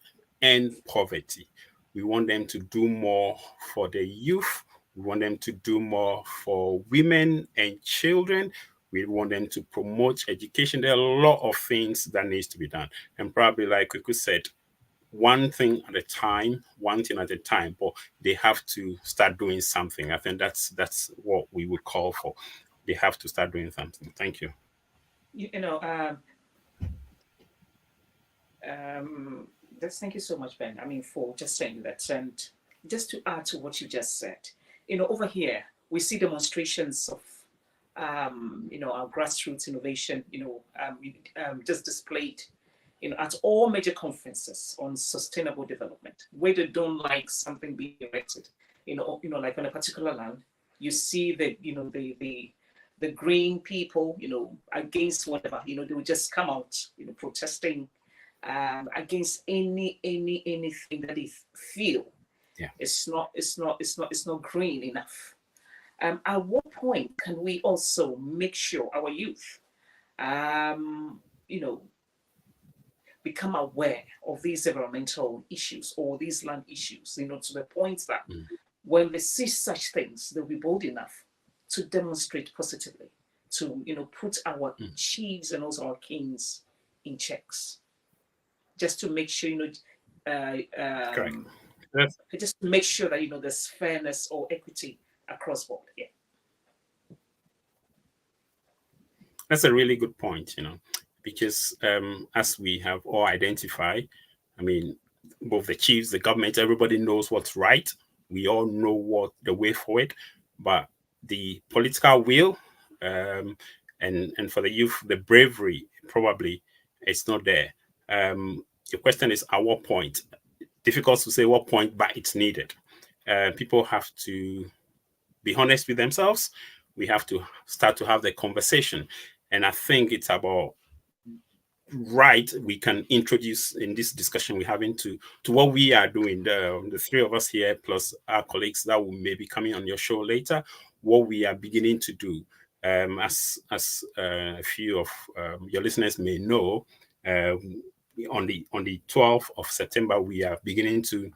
and poverty. We want them to do more for the youth. We want them to do more for women and children. We want them to promote education. There are a lot of things that needs to be done. And probably like Kweku said, one thing at a time, but they have to start doing something. I think that's what we would call for. They have to start doing something. Thank you. Thank you so much, Ben. I mean, for just saying that. And just to add to what you just said, over here, we see demonstrations of, our grassroots innovation, just displayed, at all major conferences on sustainable development, where they don't like something being erected, like on a particular land, you see the green people, against whatever, they would just come out, protesting against anything that they feel it's not green enough. At what point can we also make sure our youth, become aware of these environmental issues or these land issues, to the point that when they see such things, they'll be bold enough to demonstrate positively, to put our chiefs and also our kings in checks, just to make sure Correct. just to make sure that there's fairness or equity across board. Yeah, that's a really good point. Because as we have all identified, I mean, both the chiefs, the government, everybody knows what's right. We all know what the way forward, but the political will and for the youth, the bravery probably it's not there. The question is at what point? Difficult to say what point, but it's needed. People have to be honest with themselves. We have to start to have the conversation. And I think it's about we can introduce in this discussion we're having to what we are doing, the three of us here plus our colleagues that will maybe coming on your show later, what we are beginning to do. As a few of your listeners may know, on the 12th of September, we are beginning to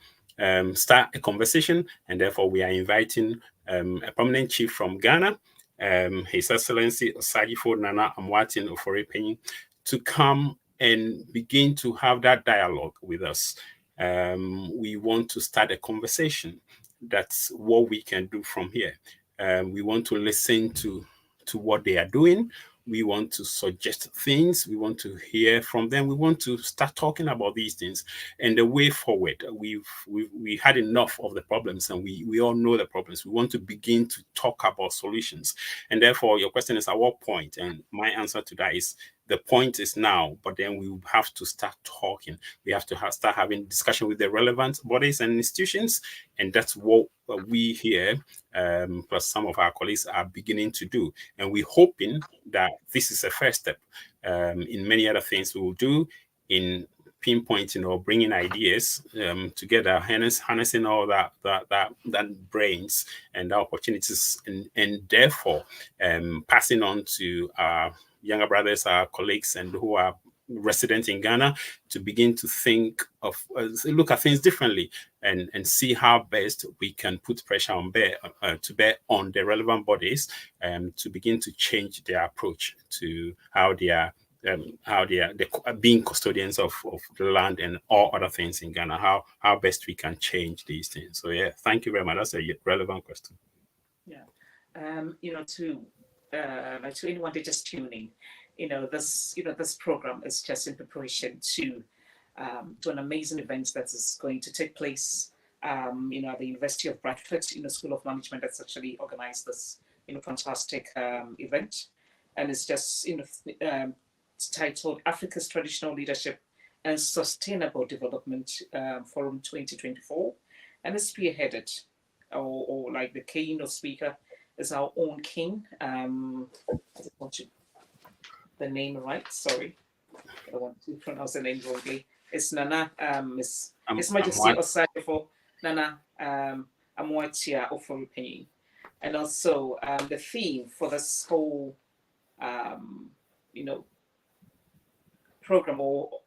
start a conversation, and therefore we are inviting a prominent chief from Ghana, His Excellency Osagyefuo Nana Amoatia Ofori Panin, to come and begin to have that dialogue with us. We want to start a conversation. That's what we can do from here. We want to listen to what they are doing. We want to suggest things. We want to hear from them. We want to start talking about these things and the way forward. We had enough of the problems, and we all know the problems. We want to begin to talk about solutions. And therefore, your question is at what point? And my answer to that is the point is now, but then we have to start talking. We have to start having discussion with the relevant bodies and institutions. And that's what we here, plus some of our colleagues, are beginning to do. And we're hoping that this is a first step in many other things we will do in pinpointing or bringing ideas together, harnessing all that brains and the opportunities, and therefore passing on to our younger brothers, our colleagues, and who are resident in Ghana, to begin to think of, look at things differently, and see how best we can put pressure on bear on the relevant bodies, to begin to change their approach to how they are being custodians of the land and all other things in Ghana. How best we can change these things. So yeah, thank you very much. That's a relevant question. Yeah, like to anyone that just tuning, this program is just in preparation to an amazing event that is going to take place, at the University of Bradford, School of Management that's actually organized this, fantastic event, and it's just, it's titled Africa's Traditional Leadership and Sustainable Development Forum 2024, and it's spearheaded, or like the keynote speaker is our own king. I don't want the name right. Sorry, I don't want to pronounce the name wrongly. It's Nana. His Majesty Osagyefuo Nana Amoatia Ofori Panin, and also the theme for this whole program or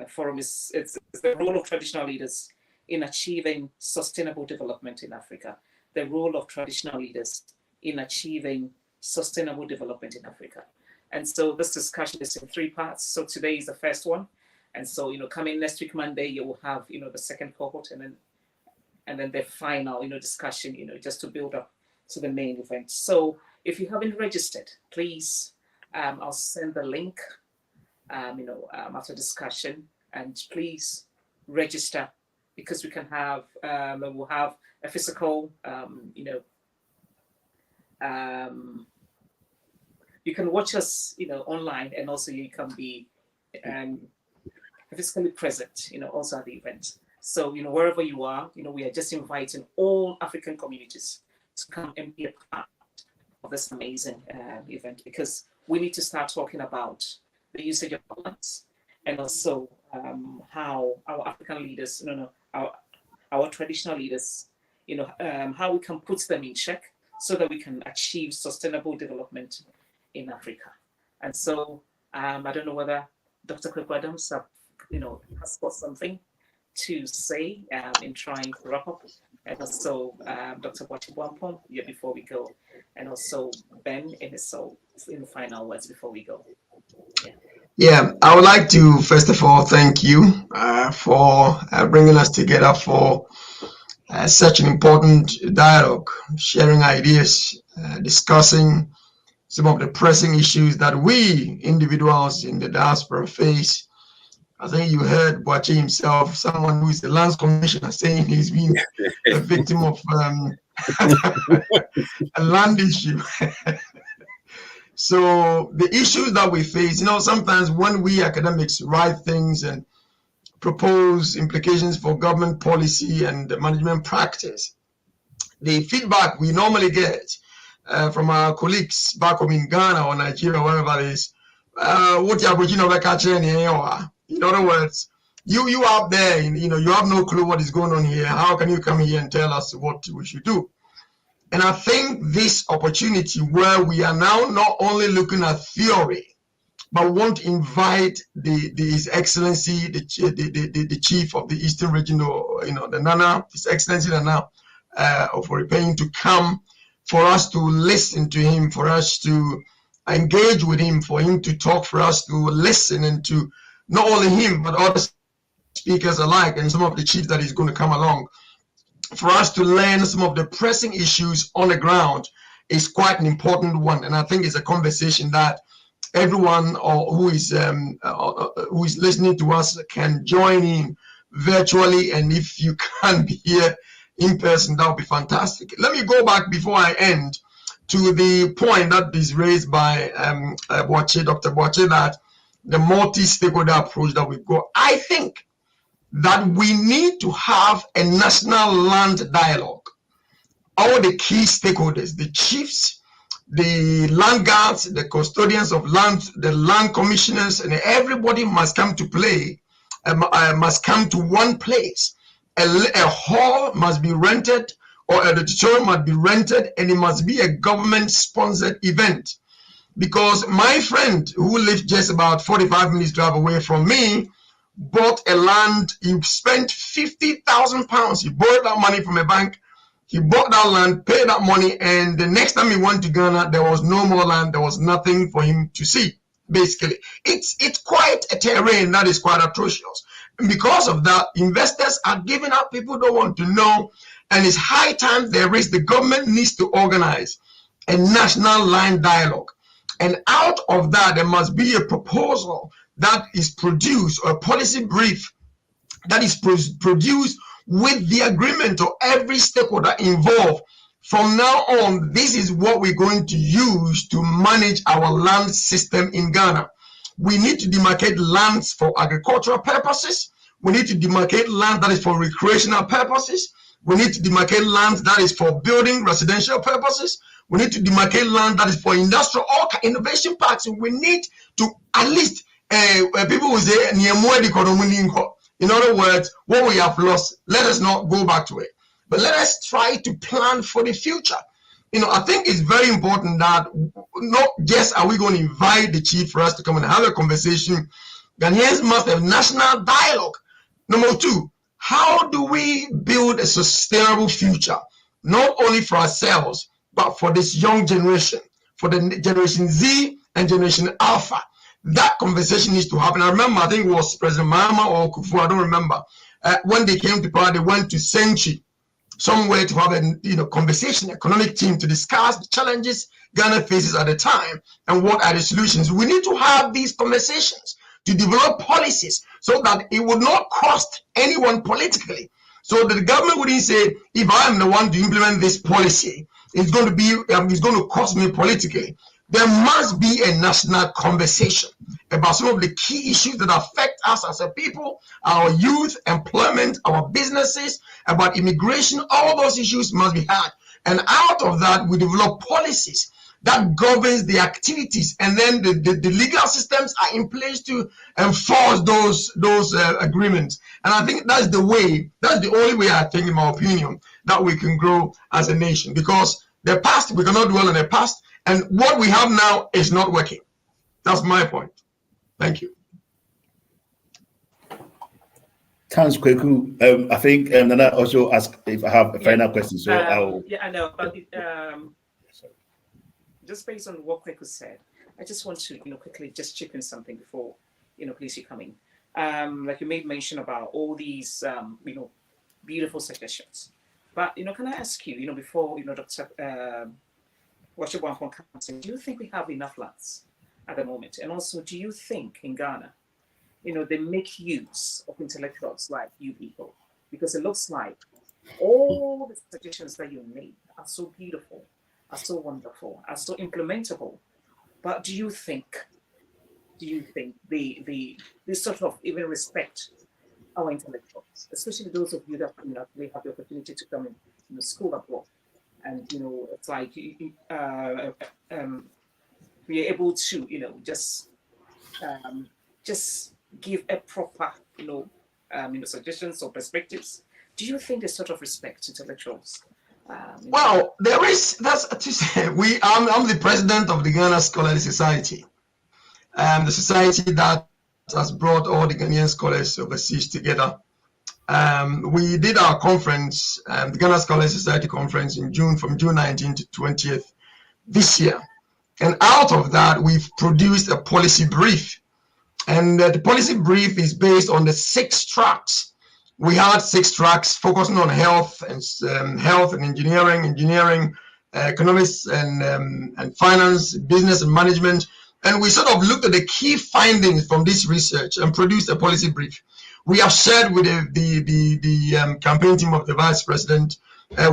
forum is it's the role of traditional leaders in achieving sustainable development in Africa. The role of traditional leaders in achieving sustainable development in Africa. And so this discussion is in 3 parts. So today is the first one. And so, coming next week, Monday, you will have, the second cohort and then the final, discussion, just to build up to the main event. So if you haven't registered, please, I'll send the link, after discussion, and please register, because we can have, we'll have a physical, you can watch us, online, and also you can be physically present, also at the event. So, wherever you are, we are just inviting all African communities to come and be a part of this amazing event, because we need to start talking about the usage of lands, and also how our African leaders, our traditional leaders, how we can put them in check so that we can achieve sustainable development in Africa. And so I don't know whether Dr. Kwaku Adams has got something to say in trying to wrap up, and also Dr. Boache Boampong, before we go, and also Ben in the final words before we go. Yeah, I would like to first of all thank you for bringing us together for such an important dialogue, sharing ideas, discussing some of the pressing issues that we individuals in the diaspora face. I think you heard Boache himself, someone who is the lands commissioner, saying he's been a victim of a land issue. So the issues that we face, sometimes when we academics write things and propose implications for government policy and management practice, the feedback we normally get from our colleagues back home in Ghana or Nigeria, wherever it is, what in other words, you out there, you have no clue what is going on here. How can you come here and tell us what we should do? And I think this opportunity where we are now not only looking at theory, but want to invite His Excellency, the Chief of the Eastern Region, the Nana, His Excellency Nana Ofori Panin, to come for us to listen to him, for us to engage with him, for him to talk, for us to listen, and to not only him, but other speakers alike, and some of the chiefs that is going to come along, for us to learn some of the pressing issues on the ground is quite an important one. And I think it's a conversation that everyone who is listening to us can join in virtually. And if you can't be here in person, that would be fantastic. Let me go back before I end to the point that is raised by Dr. Boache, that the multi-stakeholder approach that we've got. I think that we need to have a national land dialogue. All the key stakeholders, the chiefs, the land guards, the custodians of land, the land commissioners, and everybody must come to play, must come to one place. A hall must be rented, or an auditorium must be rented, and it must be a government-sponsored event. Because my friend, who lives just about 45 minutes drive away from me, bought a land. He spent £50,000. He borrowed that money from a bank. He bought that land, paid that money, and the next time he went to Ghana, there was no more land. There was nothing for him to see. Basically, it's quite a terrain that is quite atrocious. And because of that, investors are giving up. People don't want to know, and it's high time the government needs to organize a national land dialogue. And out of that, there must be a proposal that is produced, or a policy brief that is produced with the agreement of every stakeholder involved. From now on, this is what we're going to use to manage our land system in Ghana. We need to demarcate lands for agricultural purposes. We need to demarcate land that is for recreational purposes. We need to demarcate land that is for building residential purposes. We need to demarcate land that is for industrial or innovation parks. We need to at least, people will say, in other words, what we have lost, let us not go back to it. But let us try to plan for the future. I think it's very important that not just are we going to invite the chief for us to come and have a conversation. Ghanaians must have national dialogue. Number two, how do we build a sustainable future, not only for ourselves, but for this young generation, for the Generation Z and Generation Alpha? That conversation needs to happen. I remember, I think it was President Mahama or Kufu, I don't remember. When they came to power, they went to Senchi, somewhere to have a conversation, economic team to discuss the challenges Ghana faces at the time and what are the solutions. We need to have these conversations to develop policies so that it would not cost anyone politically. So that the government wouldn't say, if I am the one to implement this policy, it's going to cost me politically. There must be a national conversation about some of the key issues that affect us as a people, our youth, employment, our businesses, about immigration. All those issues must be had. And out of that, we develop policies that governs the activities, and then the legal systems are in place to enforce those agreements. And I think that's the only way, I think, in my opinion, that we can grow as a nation. Because the past, we cannot dwell on the past, and what we have now is not working. That's my point. Thank you. Thanks, Kweku. I think Nana also asked if I have a final question. So I'll... Yeah, I know. But just based on what Kweku said, I just want to, quickly just chip in something before, please, you come in. Like you made mention about all these, beautiful suggestions. But, can I ask you, before, Dr. Osagyefuo comes in, do you think we have enough lands at the moment? And also, do you think in Ghana, they make use of intellectuals like you people? Because it looks like all the suggestions that you made are so beautiful, are so wonderful, are so implementable. But do you think they sort of even respect our intellectuals, especially those of you that they have the opportunity to come in the school abroad? And it's like we are able to just give a proper suggestions or perspectives. Do you think they sort of respect intellectuals? Well, that's to say, I'm the president of the Ghana Scholarly Society, the society that has brought all the Ghanaian scholars overseas together. We did our conference, the Ghana Scholarly Society conference in June, from June 19th to 20th this year. And out of that, we've produced a policy brief. And the policy brief is based on the 6 tracks. We had 6 tracks focusing on health and engineering, economics and finance, business and management. And we sort of looked at the key findings from this research and produced a policy brief. We have shared with the campaign team of the vice president.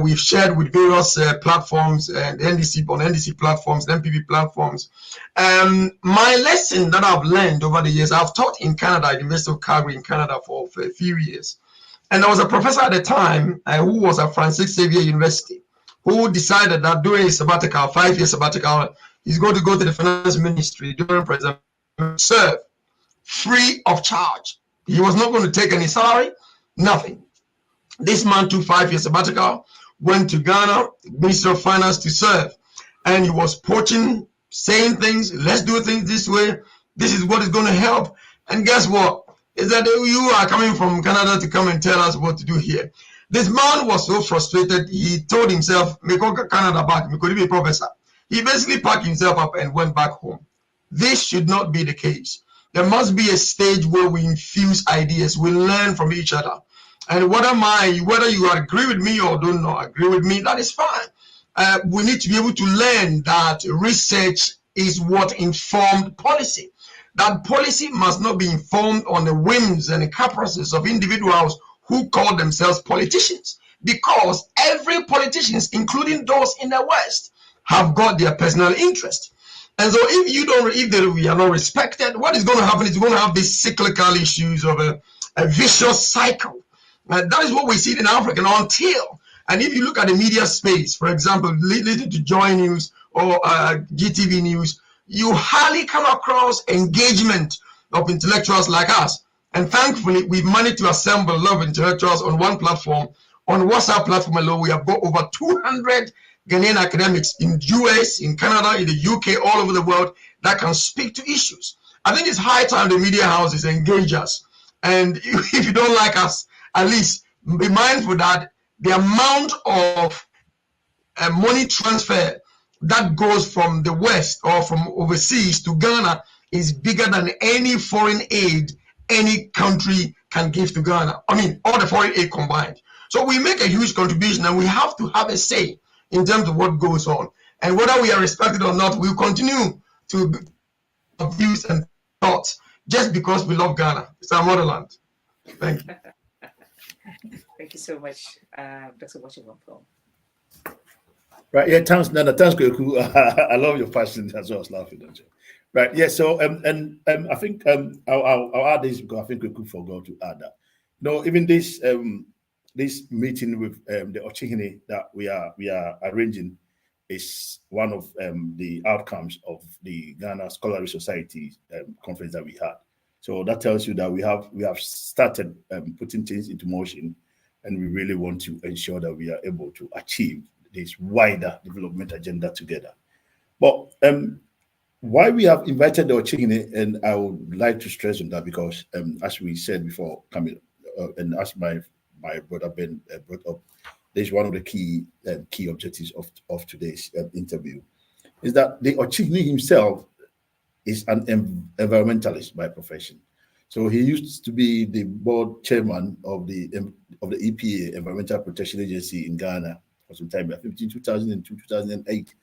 We've shared with various platforms and NDC platforms, MPP platforms. My lesson that I've learned over the years, I've taught in Canada, at the University of Calgary in Canada for a few years. And there was a professor at the time who was at Francis Xavier University, who decided that during his sabbatical, 5-year sabbatical, he's going to go to the finance ministry during president, serve free of charge. He was not going to take any salary, nothing. This man took 5-year sabbatical, went to Ghana, Ministry of Finance, to serve. And he was poaching, saying things, let's do things this way. This is what is going to help. And guess what? Is that you are coming from Canada to come and tell us what to do here. This man was so frustrated, he told himself, me go Canada back, me could be a professor. He basically packed himself up and went back home. This should not be the case. There must be a stage where we infuse ideas, we learn from each other. And whether you agree with me or do not agree with me, that is fine. we need to be able to learn that research is what informed policy. That policy must not be informed on the whims and the caprices of individuals who call themselves politicians, because every politician, including those in the West, have got their personal interest. And so if we are not respected, what is going to happen is we're going to have these cyclical issues of a vicious cycle. That is what we see in Africa and if you look at the media space, for example, listen to Joy News or GTV News, you hardly come across engagement of intellectuals like us. And thankfully, we've managed to assemble a lot of intellectuals on one platform. On WhatsApp platform alone, we have got over 200 Ghanaian academics in US, in Canada, in the UK, all over the world that can speak to issues. I think it's high time the media houses engage us. And if you don't like us, at least be mindful that the amount of money transfer that goes from the West or from overseas to Ghana is bigger than any foreign aid any country can give to Ghana. I mean, all the foreign aid combined. So we make a huge contribution, and we have to have a say in terms of what goes on. And whether we are respected or not, we'll continue to have views and thoughts just because we love Ghana. It's our motherland. Thank you. Thank you so much, Dr. Washington. Right, yeah, thanks, Nana. Thanks, Kweku. I love your passion as well as laughing, don't you? Right, yeah. So, I think I'll add this because I think Kweku forgot to add that. No, even this this meeting with the Ochihini that we are arranging is one of the outcomes of the Ghana Scholarly Society conference that we had. So that tells you that we have started putting things into motion, and we really want to ensure that we are able to achieve this wider development agenda together. But why we have invited the Ochihini, and I would like to stress on that because, as we said before, coming and as my brother Ben brought up, this is one of the key objectives of today's interview, is that the Ochihini himself is an environmentalist by profession. So he used to be the board chairman of the EPA, Environmental Protection Agency in Ghana, for some time, between 2002 2008.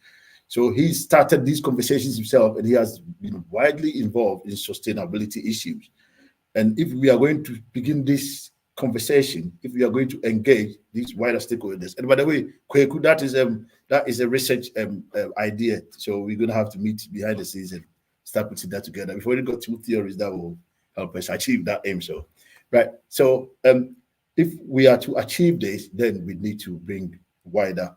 So he started these conversations himself, and he has been widely involved in sustainability issues. And if we are going to begin this conversation, if we are going to engage these wider stakeholders, and by the way, Kweku, that is a research idea. So we're going to have to meet behind the scenes and start putting that together. We've already got two theories that will help us achieve that aim. So, right. So if we are to achieve this, then we need to bring wider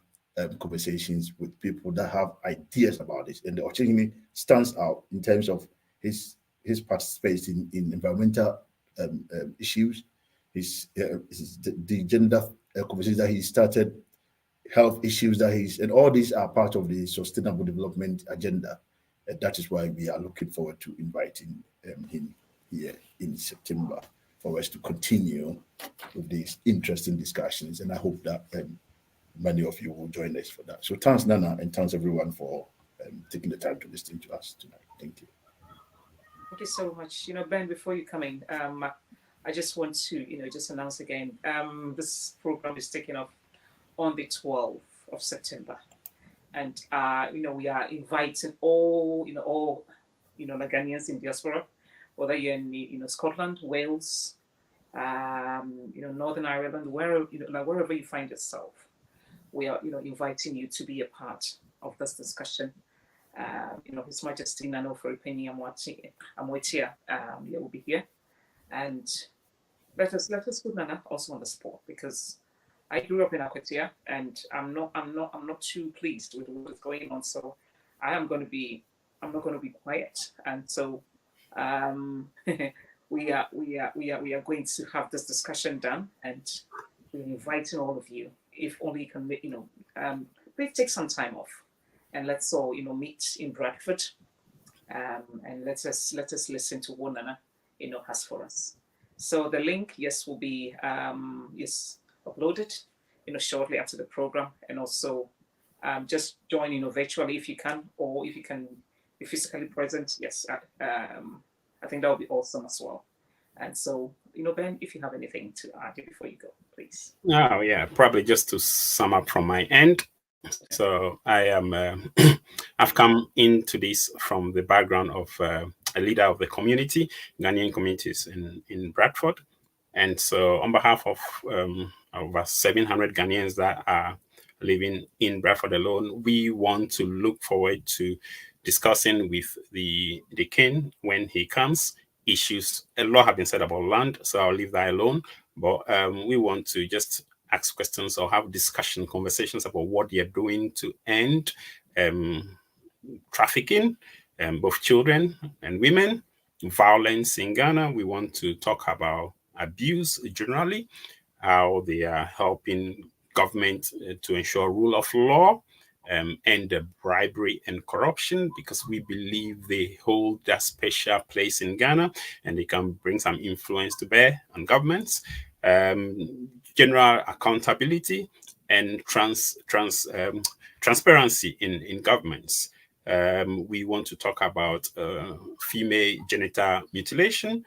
conversations with people that have ideas about this. And the Ochihini stands out in terms of his participation in environmental issues, the gender conversations that he started, health issues that and all these are part of the sustainable development agenda. And that is why we are looking forward to inviting him here in September for us to continue with these interesting discussions. And I hope that many of you will join us for that. So thanks, Nana, and thanks everyone for taking the time to listen to us tonight. Thank you. Thank you so much. Ben, before you come in, I just want to, just announce again, this program is taking off on the 12th of September. And, we are inviting all the Ghanaians in diaspora, whether you're in, Scotland, Wales, Northern Ireland, wherever you find yourself. We are, inviting you to be a part of this discussion. His Majesty Ofori Panin Amoatia will be here, and let us put Nana also on the spot, because I grew up in Amoatia, and I'm not too pleased with what is going on. So I'm not going to be quiet, and so we are going to have this discussion done, and we're inviting all of you. If only you can, please take some time off, and let's all, meet in Bradford, and let us listen to what Nana, has for us. So the link, yes, will be uploaded, shortly after the program, and also just join, virtually if you can, or if you can be physically present. Yes, I think that would be awesome as well. And so, Ben, if you have anything to add before you go, please. Oh, yeah, probably just to sum up from my end, So I am, I've come into this from the background of a leader of the community, Ghanaian communities in Bradford. And so on behalf of over 700 Ghanaians that are living in Bradford alone, we want to look forward to discussing with the king when he comes. Issues, a lot have been said about land, so I'll leave that alone. But we want to just ask questions or have discussion conversations about what they're doing to end trafficking, both children and women, violence in Ghana. We want to talk about abuse generally, how they are helping government to ensure rule of law, and the bribery and corruption, because we believe they hold that special place in Ghana and they can bring some influence to bear on governments. General accountability and transparency in governments. We want to talk about female genital mutilation.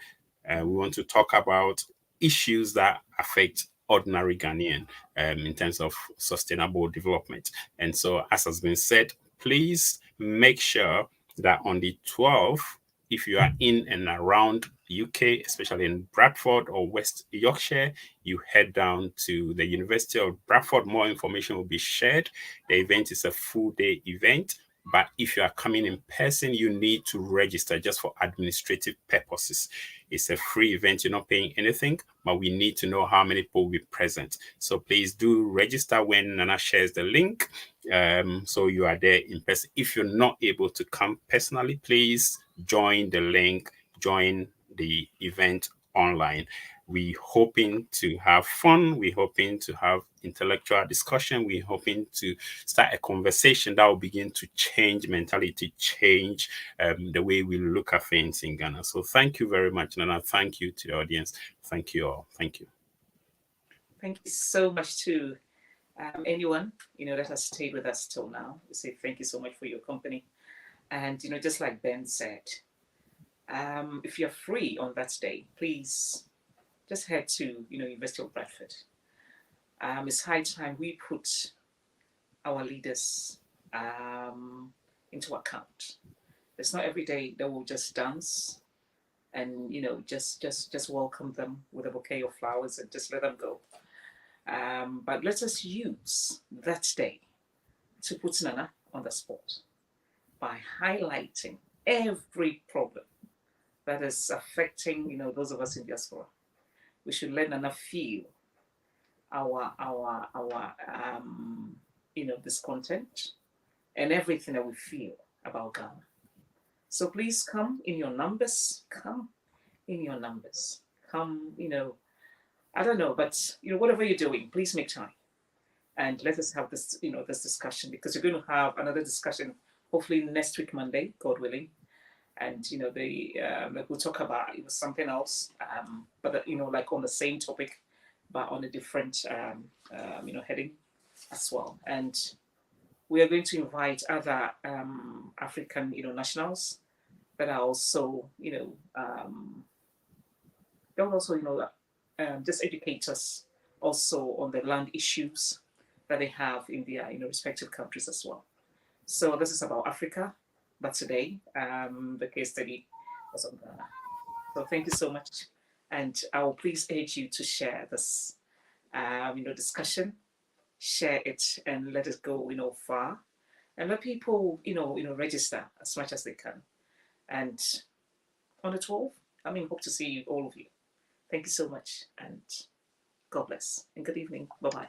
We want to talk about issues that affect ordinary Ghanaian in terms of sustainable development. And so, as has been said, please make sure that on the 12th, if you are in and around the UK, especially in Bradford or West Yorkshire, you head down to the University of Bradford. More information will be shared. The event is a full day event. But if you are coming in person, you need to register just for administrative purposes. It's a free event. You're not paying anything, but we need to know how many people will be present. So please do register when Nana shares the link. So you are there in person. If you're not able to come personally, please join the link, join the event online. We're hoping to have fun. We're hoping to have intellectual discussion. We're hoping to start a conversation that will begin to change mentality, change the way we look at things in Ghana. So thank you very much, Nana. Thank you to the audience. Thank you all. Thank you. Thank you so much to anyone, that has stayed with us till now. We say thank you so much for your company. And, just like Ben said, if you're free on that day, please just head to, University of Bradford. It's high time we put our leaders into account. It's not every day that we'll just dance and, just welcome them with a bouquet of flowers and just let them go. But let us use that day to put Nana on the spot by highlighting every problem that is affecting, those of us in diaspora. We should let Nana feel our discontent and everything that we feel about Ghana. So please come in your numbers. Come in your numbers. Come, I don't know, but whatever you're doing, please make time and let us have this, this discussion, because we're going to have another discussion hopefully next week, Monday, God willing. And we'll talk about something else, but like on the same topic, but on a different heading as well. And we are going to invite other African nationals that are also they'll also just educate us also on the land issues that they have in their respective countries as well. So this is about Africa. But today, the case study was on Ghana. So thank you so much. And I will please urge you to share this, discussion, share it and let it go, far. And let people, register as much as they can. And on the 12th, hope to see all of you. Thank you so much. And God bless. And good evening. Bye-bye.